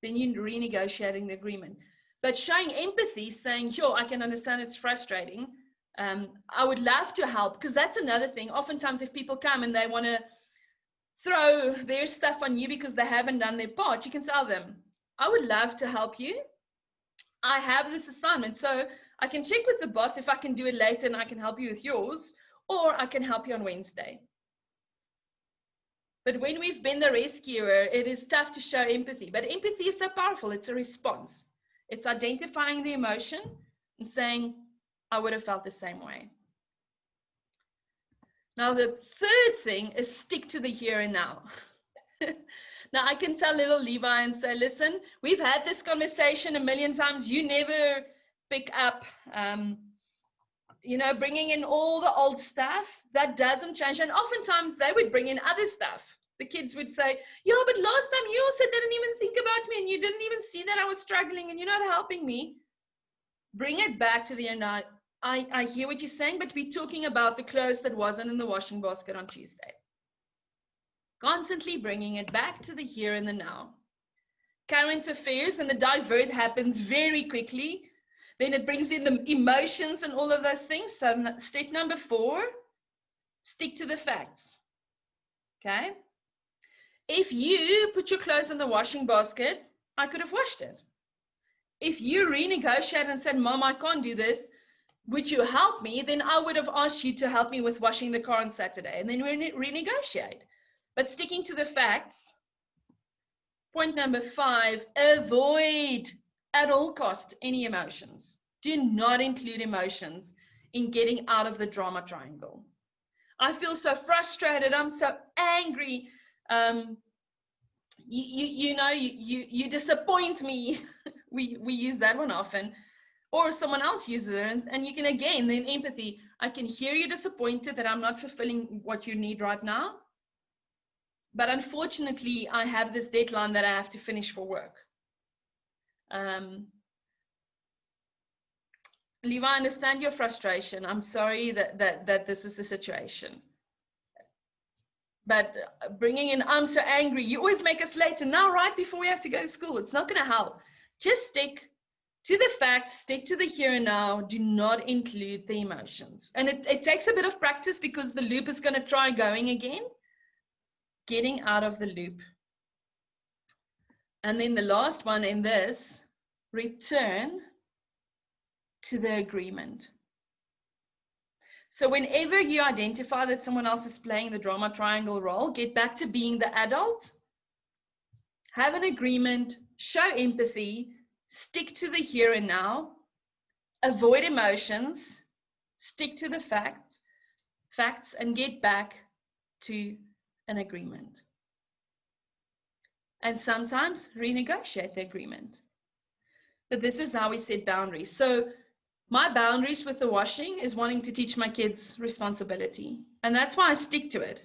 Speaker 1: Then you're renegotiating the agreement. But showing empathy, saying, sure, I can understand it's frustrating. I would love to help, because that's another thing. Oftentimes if people come and they want to throw their stuff on you because they haven't done their part, you can tell them, I would love to help you. I have this assignment, so I can check with the boss if I can do it later and I can help you with yours, or I can help you on Wednesday. But when we've been the rescuer, it is tough to show empathy. But empathy is so powerful. It's a response. It's identifying the emotion and saying, I would have felt the same way. Now, the third thing is stick to the here and now. Now, I can tell little Levi and say, listen, we've had this conversation a million times. You never pick up, bringing in all the old stuff. That doesn't change. And oftentimes they would bring in other stuff. The kids would say, yeah, but last time you also didn't even think about me and you didn't even see that I was struggling and you're not helping me. Bring it back to the here now. I hear what you're saying, but we're talking about the clothes that wasn't in the washing basket on Tuesday. Constantly bringing it back to the here and the now. Current affairs and the divert happens very quickly. Then it brings in the emotions and all of those things. So step number 4, stick to the facts. Okay? If you put your clothes in the washing basket, I could have washed it. If you renegotiated and said, Mom, I can't do this, would you help me? Then I would have asked you to help me with washing the car on Saturday, and then we renegotiate. But sticking to the facts. Point number 5, avoid at all costs any emotions. Do not include emotions in getting out of the drama triangle. I feel so frustrated. I'm so angry. You disappoint me. we use that one often. Or someone else uses it. And you can, again, then empathy. I can hear you disappointed that I'm not fulfilling what you need right now. But unfortunately, I have this deadline that I have to finish for work. Levi, I understand your frustration. I'm sorry that this is the situation. But bringing in, I'm so angry, you always make us late, and now right before we have to go to school, it's not going to help. Just stick to the facts, stick to the here and now. Do not include the emotions. And it takes a bit of practice because the loop is going to try going again. Getting out of the loop. And then the last one in this, return to the agreement. So whenever you identify that someone else is playing the drama triangle role, get back to being the adult, have an agreement, show empathy, stick to the here and now, avoid emotions, stick to the facts, and get back to an agreement. And sometimes renegotiate the agreement. But this is how we set boundaries. So My boundaries with the washing is wanting to teach my kids responsibility. And that's why I stick to it.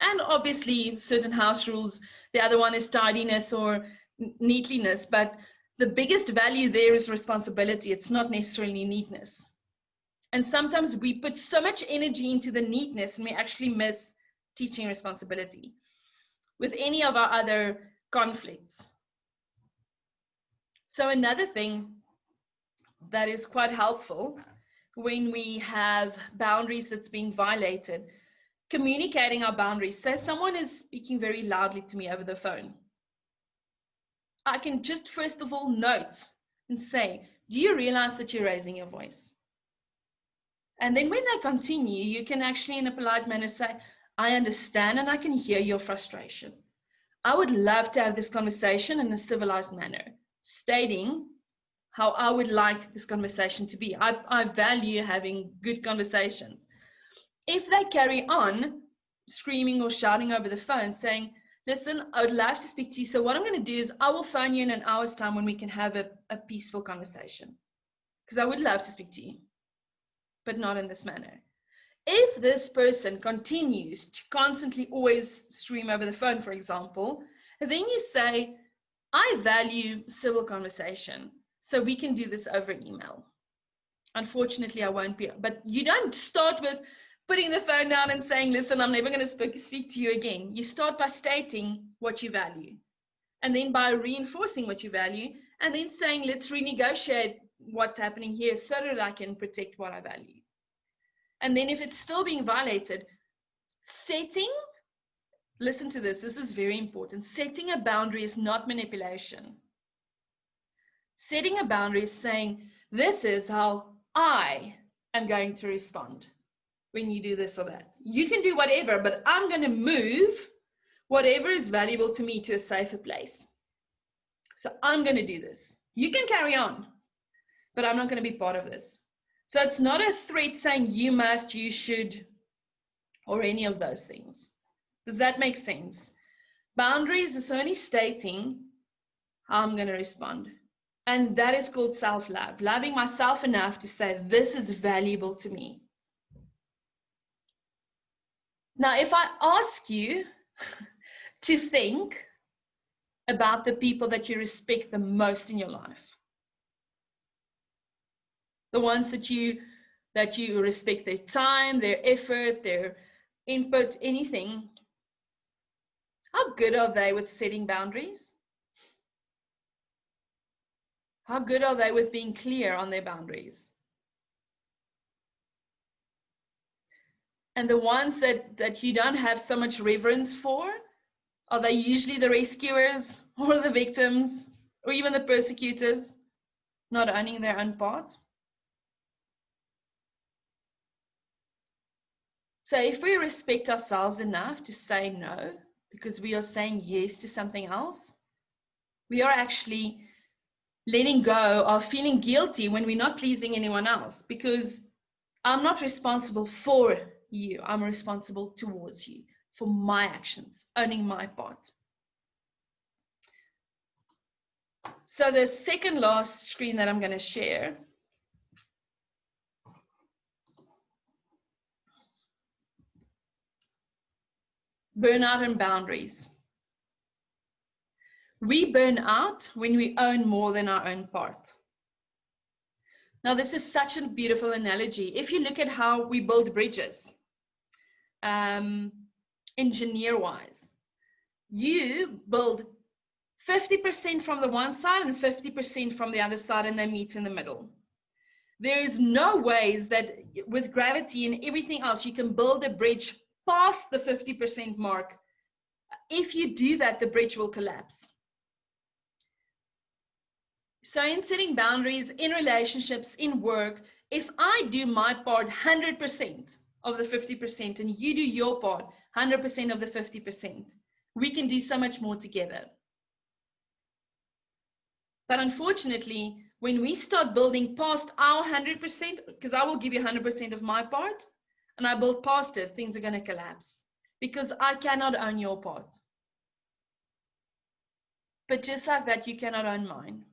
Speaker 1: And obviously, certain house rules. The other one is tidiness or neatliness. But the biggest value there is responsibility. It's not necessarily neatness. And sometimes we put so much energy into the neatness and we actually miss teaching responsibility with any of our other conflicts. So another thing that is quite helpful when we have boundaries that's being violated, communicating our boundaries. Say someone is speaking very loudly to me over the phone. I can just first of all note and say, do you realize that you're raising your voice? And then when they continue, you can actually in a polite manner say, I understand and I can hear your frustration. I would love to have this conversation in a civilized manner, stating how I would like this conversation to be. I value having good conversations. If they carry on screaming or shouting over the phone saying, listen, I would love to speak to you. So what I'm going to do is I will phone you in an hour's time when we can have a peaceful conversation. Because I would love to speak to you, but not in this manner. If this person continues to constantly always scream over the phone, for example, then you say, I value civil conversation, so we can do this over email. Unfortunately, I won't be. But you don't start with putting the phone down and saying, listen, I'm never going to speak to you again. You start by stating what you value. And then by reinforcing what you value, and then saying, let's renegotiate what's happening here so that I can protect what I value. And then if it's still being violated, listen to this, this is very important. Setting a boundary is not manipulation. Setting a boundary is saying, this is how I am going to respond when you do this or that. You can do whatever, but I'm going to move whatever is valuable to me to a safer place. So I'm going to do this. You can carry on, but I'm not going to be part of this. So it's not a threat saying you must, you should, or any of those things. Does that make sense? Boundaries is only stating how I'm going to respond. And that is called self-love, loving myself enough to say, this is valuable to me. Now, if I ask you to think about the people that you respect the most in your life, the ones that you respect their time, their effort, their input, anything, how good are they with setting boundaries? How good are they with being clear on their boundaries? And the ones that you don't have so much reverence for, are they usually the rescuers or the victims or even the persecutors, not owning their own part? So if we respect ourselves enough to say no, because we are saying yes to something else, we are actually letting go of feeling guilty when we're not pleasing anyone else, because I'm not responsible for you. I'm responsible towards you for my actions, owning my part. So the second last screen that I'm going to share burnout and boundaries. We burn out when we own more than our own part. Now, this is such a beautiful analogy. If you look at how we build bridges, engineer-wise, you build 50% from the one side and 50% from the other side, and they meet in the middle. There is no ways that with gravity and everything else, you can build a bridge past the 50% mark. If you do that, the bridge will collapse. So in setting boundaries, in relationships, in work, if I do my part 100% of the 50% and you do your part 100% of the 50%, we can do so much more together. But unfortunately, when we start building past our 100%, because I will give you 100% of my part, and I build past it, things are going to collapse because I cannot own your part. But just like that, you cannot own mine.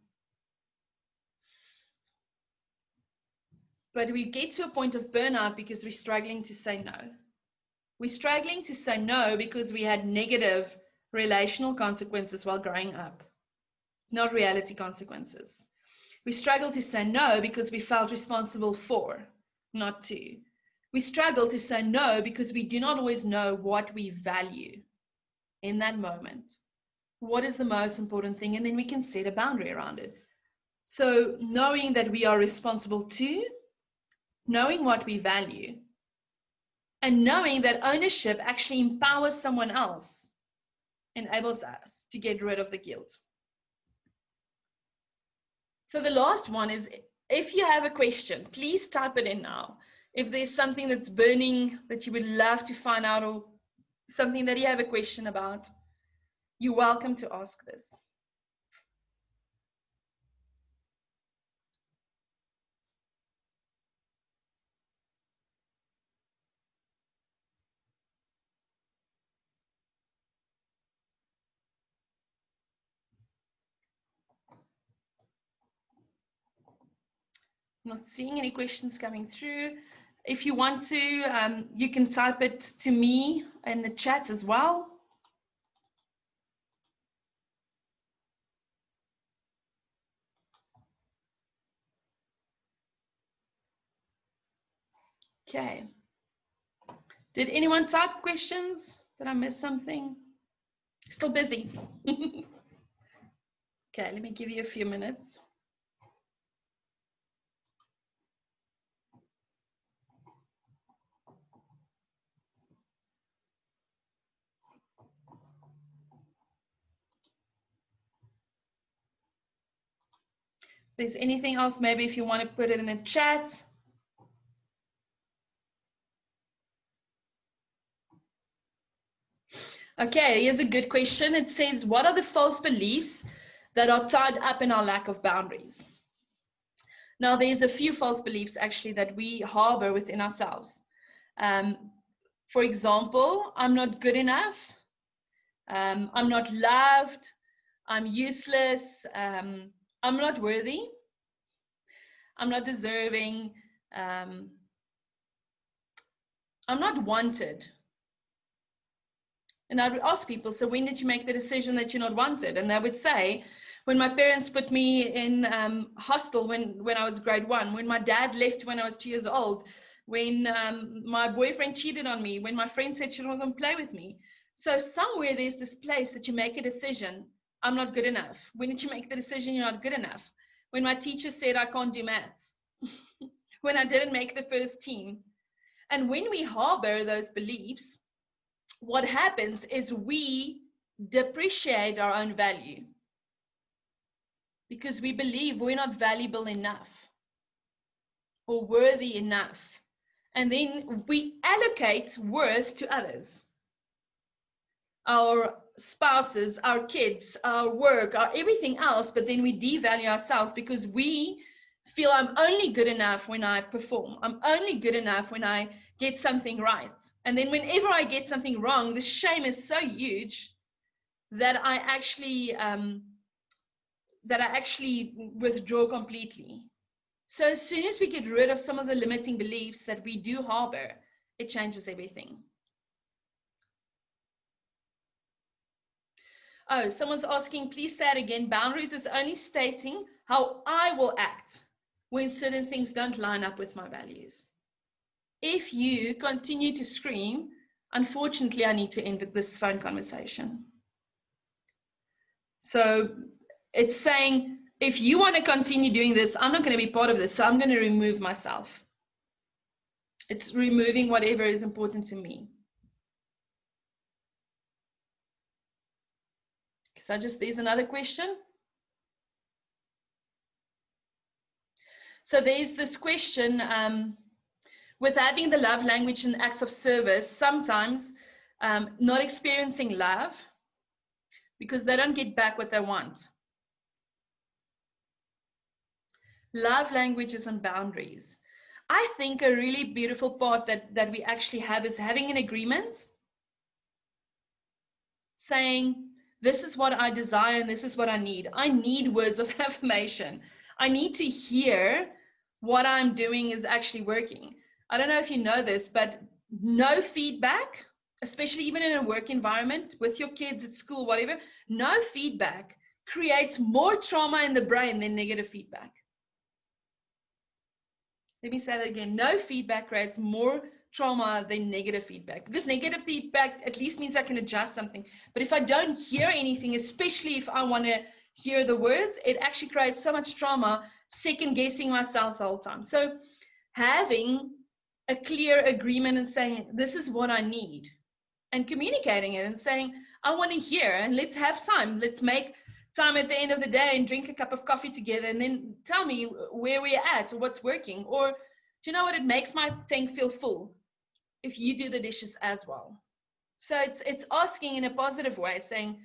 Speaker 1: But we get to a point of burnout because we're struggling to say no. We're struggling to say no because we had negative relational consequences while growing up, not reality consequences. We struggle to say no because we felt responsible for, not to. We struggle to say no because we do not always know what we value in that moment. What is the most important thing? And then we can set a boundary around it. So knowing that we are responsible to, knowing what we value, and knowing that ownership actually empowers someone else, enables us to get rid of the guilt. So the last one is, if you have a question, please type it in now. If there's something that's burning that you would love to find out, or something that you have a question about, you're welcome to ask this. I'm not seeing any questions coming through. If you want to, you can type it to me in the chat as well. Okay. Did anyone type questions? Did I miss something? Still busy. Okay, let me give you a few minutes. If there's anything else, maybe if you want to put it in the chat. Okay, here's a good question. It says, what are the false beliefs that are tied up in our lack of boundaries? Now, there's a few false beliefs actually that we harbor within ourselves. For example, I'm not good enough. I'm not loved. I'm useless. I'm not worthy. I'm not deserving. I'm not wanted. And I would ask people, so when did you make the decision that you're not wanted? And they would say, when my parents put me in hostel when I was grade 1, when my dad left when I was 2 years old, when my boyfriend cheated on me, when my friend said she doesn't play with me. So somewhere there's this place that you make a decision, I'm not good enough. When did you make the decision you're not good enough? When my teacher said I can't do maths. When I didn't make the first team. And when we harbor those beliefs, what happens is we depreciate our own value because we believe we're not valuable enough or worthy enough. And then we allocate worth to others, our spouses, our kids, our work, our everything else, but then we devalue ourselves because we feel I'm only good enough when I perform. I'm only good enough when I get something right. And then whenever I get something wrong, the shame is so huge that I actually withdraw completely. So as soon as we get rid of some of the limiting beliefs that we do harbor, it changes everything. Oh, someone's asking, please say it again. Boundaries is only stating how I will act when certain things don't line up with my values. If you continue to scream, unfortunately, I need to end this phone conversation. So it's saying, if you want to continue doing this, I'm not going to be part of this, so I'm going to remove myself. It's removing whatever is important to me. So there's another question. So there's this question, with having the love language and acts of service, sometimes not experiencing love because they don't get back what they want. Love languages and boundaries. I think a really beautiful part that we actually have is having an agreement, saying, this is what I desire and this is what I need. I need words of affirmation. I need to hear what I'm doing is actually working. I don't know if you know this, but no feedback, especially even in a work environment with your kids at school, whatever, no feedback creates more trauma in the brain than negative feedback. Let me say that again. No feedback creates more trauma than negative feedback, because negative feedback at least means I can adjust something. But if I don't hear anything, especially if I want to hear the words, it actually creates so much trauma, second guessing myself the whole time. So having a clear agreement and saying, this is what I need, and communicating it and saying, I want to hear, and let's have time. Let's make time at the end of the day and drink a cup of coffee together, and then tell me where we're at or what's working. Or, do you know what? It makes my tank feel full if you do the dishes as well. So it's asking in a positive way, saying,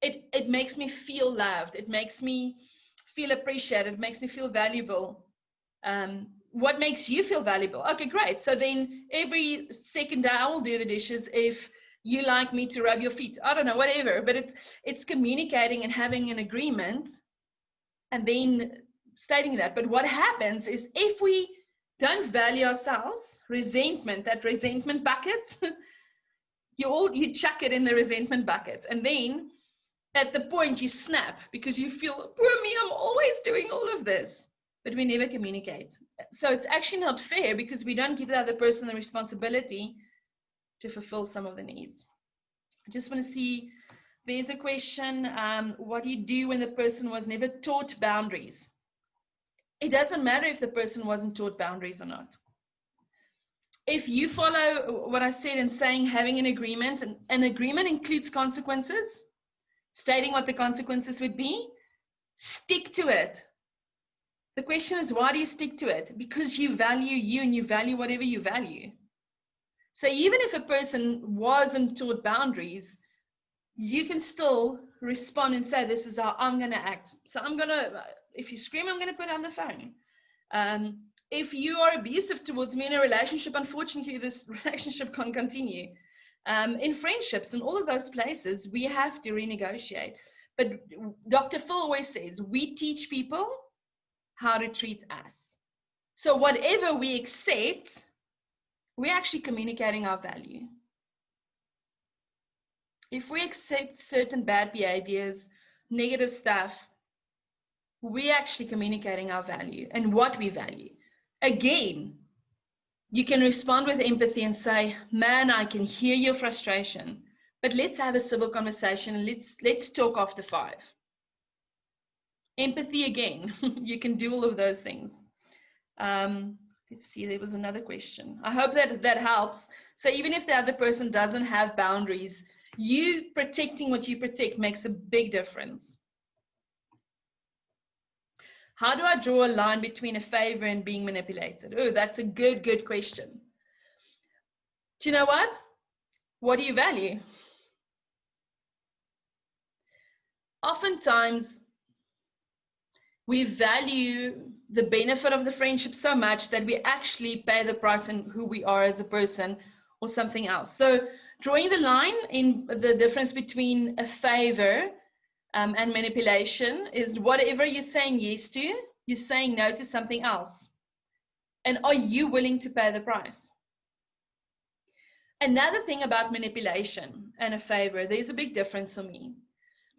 Speaker 1: it makes me feel loved. It makes me feel appreciated. It makes me feel valuable. What makes you feel valuable? Okay, great. So then every second day I will do the dishes if you like me to rub your feet. I don't know, whatever. But it's communicating and having an agreement and then stating that. But what happens is if we don't value ourselves, that resentment bucket, you chuck it in the resentment bucket. And then at the point you snap because you feel, poor me, I'm always doing all of this. But we never communicate. So it's actually not fair because we don't give the other person the responsibility to fulfill some of the needs. I just want to see, there's a question, what do you do when the person was never taught boundaries? It doesn't matter if the person wasn't taught boundaries or not. If you follow what I said in saying having an agreement, and an agreement includes consequences, stating what the consequences would be, stick to it. The question is, why do you stick to it? Because you value you and you value whatever you value. So even if a person wasn't taught boundaries, you can still respond and say, this is how I'm going to act. So if you scream, I'm going to put on the phone. If you are abusive towards me in a relationship, unfortunately, this relationship can't continue. In friendships and all of those places, we have to renegotiate. But Dr. Phil always says, we teach people how to treat us. So whatever we accept, we're actually communicating our value. If we accept certain bad behaviors, negative stuff, we're actually communicating our value and what we value. Again, you can respond with empathy and say, man, I can hear your frustration, but let's have a civil conversation and let's talk after 5. Empathy again, you can do all of those things. Let's see, there was another question. I hope that helps. So even if the other person doesn't have boundaries, you protecting what you protect makes a big difference. How do I draw a line between a favor and being manipulated? Oh, that's a good question. Do you know what? What do you value? Oftentimes, we value the benefit of the friendship so much that we actually pay the price in who we are as a person or something else. So drawing the line in the difference between a favor and manipulation is whatever you're saying yes to, you're saying no to something else. And are you willing to pay the price? Another thing about manipulation and a favor, there's a big difference for me.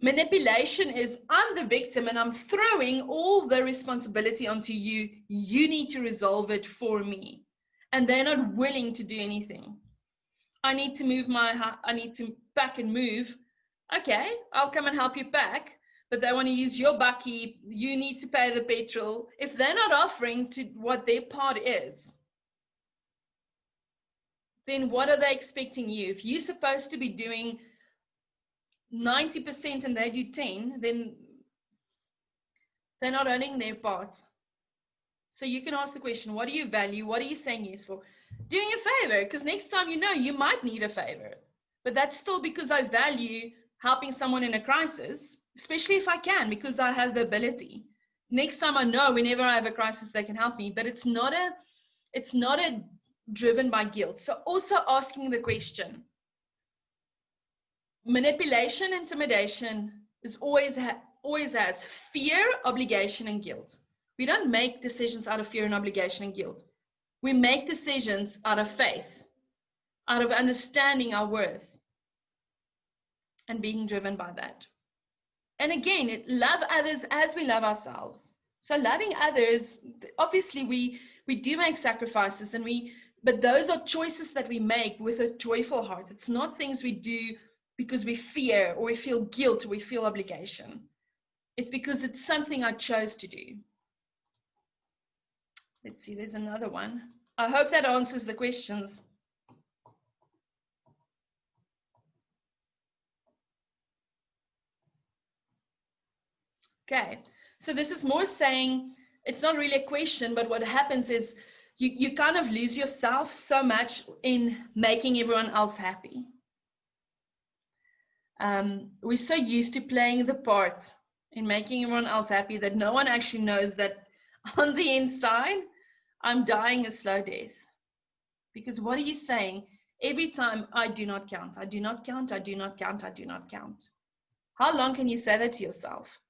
Speaker 1: Manipulation is, I'm the victim and I'm throwing all the responsibility onto you. You need to resolve it for me. And they're not willing to do anything. I need to pack and move. Okay, I'll come and help you pack. But they want to use your bucky. You need to pay the petrol. If they're not offering to what their part is, then what are they expecting you? If you're supposed to be doing 90% and they do 10, then they're not owning their part. So you can ask the question, what do you value? What are you saying yes for? Doing a favor, because next time you might need a favor. But that's still because I value helping someone in a crisis, especially if I can, because I have the ability. Next time I know whenever I have a crisis, they can help me. But it's not a driven by guilt. So also asking the question, manipulation, intimidation is always has fear, obligation, and guilt. We don't make decisions out of fear and obligation and guilt. We make decisions out of faith, out of understanding our worth and being driven by that. And again, love others as we love ourselves. So loving others, obviously we do make sacrifices, but those are choices that we make with a joyful heart. It's not things we do because we fear or we feel guilt or we feel obligation. It's because it's something I chose to do. Let's see, there's another one. I hope that answers the questions. Okay, so this is more saying, it's not really a question, but what happens is you kind of lose yourself so much in making everyone else happy. We're so used to playing the part in making everyone else happy that no one actually knows that on the inside, I'm dying a slow death. Because what are you saying? Every time, I do not count, I do not count, I do not count, I do not count. How long can you say that to yourself?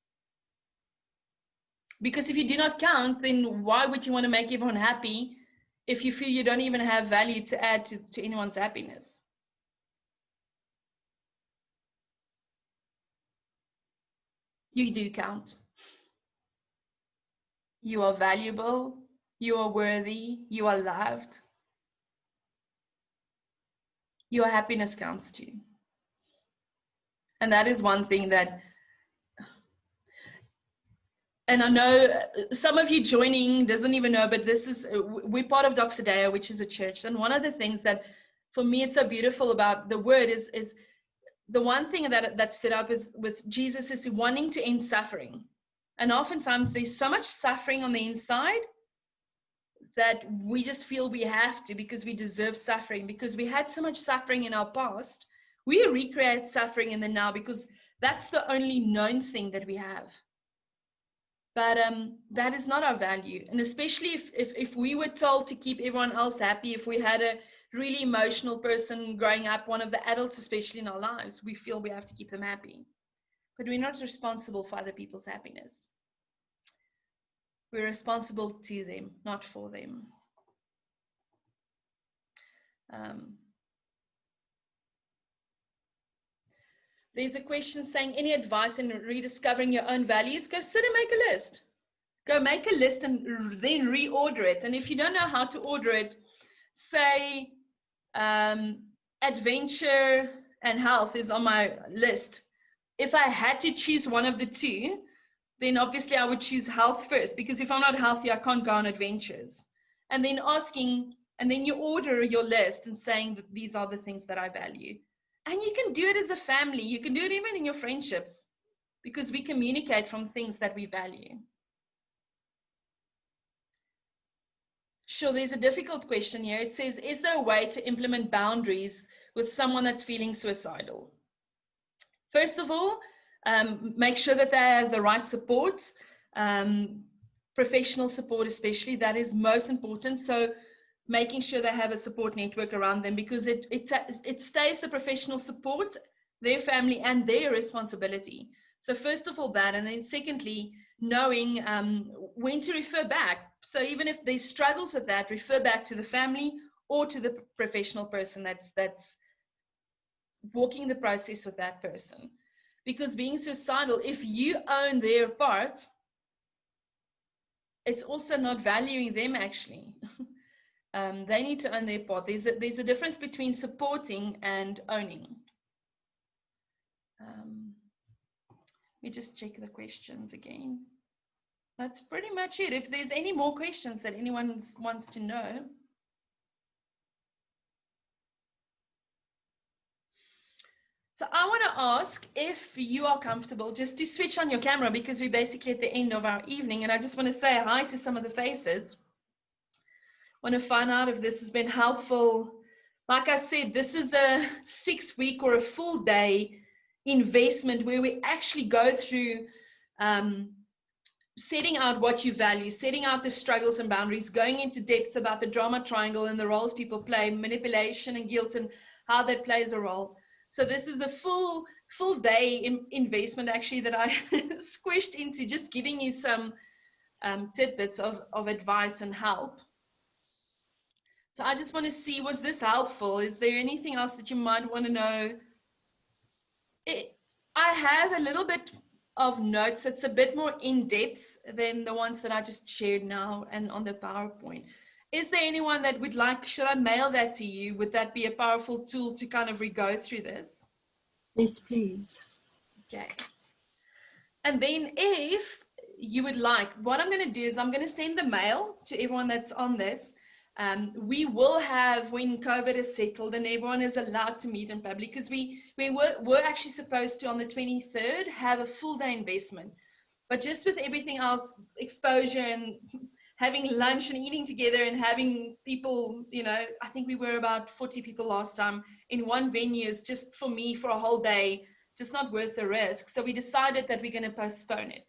Speaker 1: Because if you do not count, then why would you want to make everyone happy if you feel you don't even have value to add to anyone's happiness? You do count. You are valuable. You are worthy. You are loved. Your happiness counts too. And that is one thing that, and I know some of you joining doesn't even know, but we're part of Doxa Deo, which is a church. And one of the things that for me is so beautiful about the word is the one thing that stood out with Jesus is wanting to end suffering. And oftentimes there's so much suffering on the inside that we just feel we have to, because we deserve suffering, because we had so much suffering in our past. We recreate suffering in the now because that's the only known thing that we have. But that is not our value. And especially if we were told to keep everyone else happy, if we had a really emotional person growing up, one of the adults especially in our lives, we feel we have to keep them happy. But we're not responsible for other people's happiness. We're responsible to them, not for them. There's a question saying, any advice in rediscovering your own values? Go sit and make a list. Go make a list and then reorder it. And if you don't know how to order it, say adventure and health is on my list. If I had to choose one of the two, then obviously I would choose health first, because if I'm not healthy, I can't go on adventures. And then you order your list and saying that these are the things that I value. And you can do it as a family. You can do it even in your friendships, because we communicate from things that we value. Sure, there's a difficult question here. It says, is there a way to implement boundaries with someone that's feeling suicidal? First of all, make sure that they have the right support, professional support especially. That is most important. So making sure they have a support network around them, because it stays the professional support, their family, and their responsibility. So first of all that, and then secondly, knowing when to refer back. So even if there's struggles with that, refer back to the family or to the professional person that's walking the process with that person. Because being suicidal, if you own their part, it's also not valuing them actually. They need to own their part. There's a difference between supporting and owning. Let me just check the questions again. That's pretty much it. If there's any more questions that anyone wants to know. So I want to ask if you are comfortable just to switch on your camera, because we're basically at the end of our evening, and I just want to say hi to some of the faces. Want to find out if this has been helpful. Like I said, this is a 6-week or a full day investment where we actually go through setting out what you value, setting out the struggles and boundaries, going into depth about the drama triangle and the roles people play, manipulation and guilt, and how that plays a role. So this is a full day investment actually that I squished into just giving you some tidbits of advice and help. So I just want to see, was this helpful? Is there anything else that you might want to know? I have a little bit of notes that's a bit more in-depth than the ones that I just shared now and on the PowerPoint. Is there anyone that would like, should I mail that to you? Would that be a powerful tool to kind of re-go through this?
Speaker 2: Yes, please.
Speaker 1: Okay. And then if you would like, what I'm going to do is I'm going to send the mail to everyone that's on this. We will have, when COVID is settled and everyone is allowed to meet in public, because we were actually supposed to, on the 23rd, have a full day investment. But just with everything else, exposure and having lunch and eating together and having people, you know, I think we were about 40 people last time in one venue is just, for me, for a whole day, just not worth the risk. So we decided that we're going to postpone it.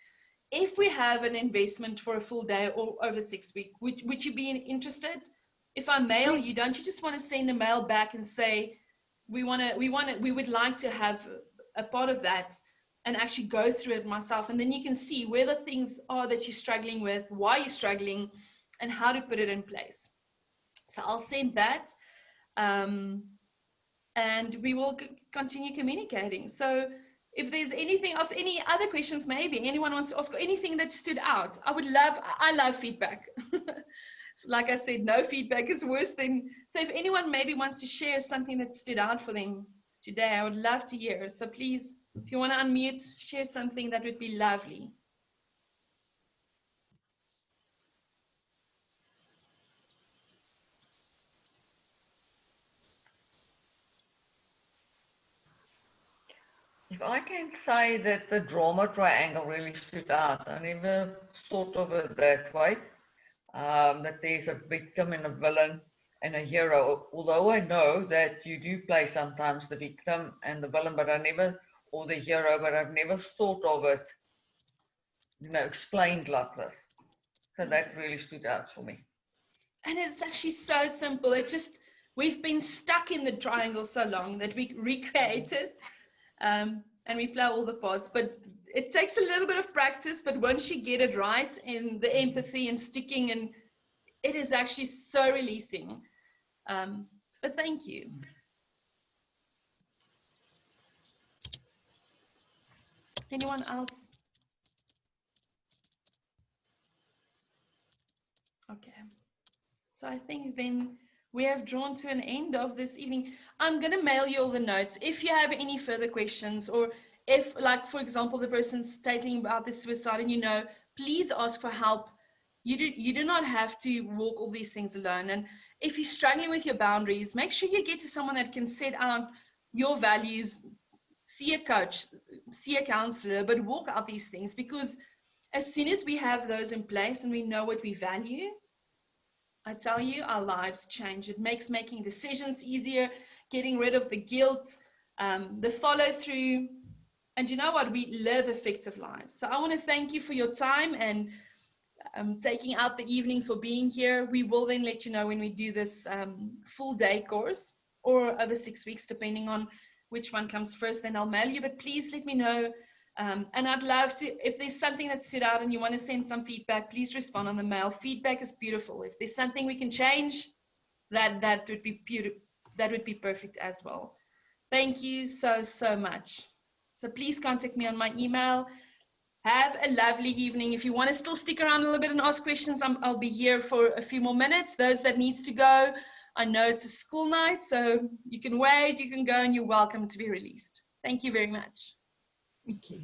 Speaker 1: If we have an investment for a full day or over 6 weeks, would you be interested? If I mail you, don't you just want to send a mail back and say, we would like to have a part of that and actually go through it myself. And then you can see where the things are that you're struggling with, why you're struggling, and how to put it in place. So I'll send that. And we will continue communicating. So if there's anything else, any other questions, maybe anyone wants to ask, or anything that stood out, I love feedback. Like I said, no feedback is worse than, so if anyone maybe wants to share something that stood out for them today, I would love to hear. So please, if you want to unmute, share something, that would be lovely.
Speaker 3: If I can say that the drama triangle really stood out, I never thought of it that way, that there's a victim and a villain and a hero, although I know that you do play sometimes the victim and the villain, but or the hero, but I've never thought of it, you know, explained like this. So that really stood out for me.
Speaker 1: And it's actually so simple. We've been stuck in the triangle so long that we recreated. And we play all the parts, but it takes a little bit of practice. But once you get it right, and the empathy and sticking, and it is actually so releasing. But thank you. Anyone else? Okay. So I think then we have drawn to an end of this evening. I'm going to mail you all the notes. If you have any further questions, or if, like, for example, the person's stating about the suicide and you know, please ask for help. You do not have to walk all these things alone. And if you're struggling with your boundaries, make sure you get to someone that can set out your values, see a coach, see a counselor, but walk out these things, because as soon as we have those in place and we know what we value, I tell you, our lives change. It makes making decisions easier, getting rid of the guilt, the follow through. And you know what? We live effective lives. So I want to thank you for your time and taking out the evening for being here. We will then let you know when we do this full day course, or over 6 weeks, depending on which one comes first. Then I'll mail you. But please let me know. And I'd love to, if there's something that stood out and you want to send some feedback, please respond on the mail. Feedback is beautiful. If there's something we can change, that would be beautiful. That would be perfect as well. Thank you so much. So please contact me on my email. Have a lovely evening. If you want to still stick around a little bit and ask questions, I'll be here for a few more minutes. Those that needs to go, I know it's a school night, so you can wait, you can go, and you're welcome to be released. Thank you very much.
Speaker 2: Thank you.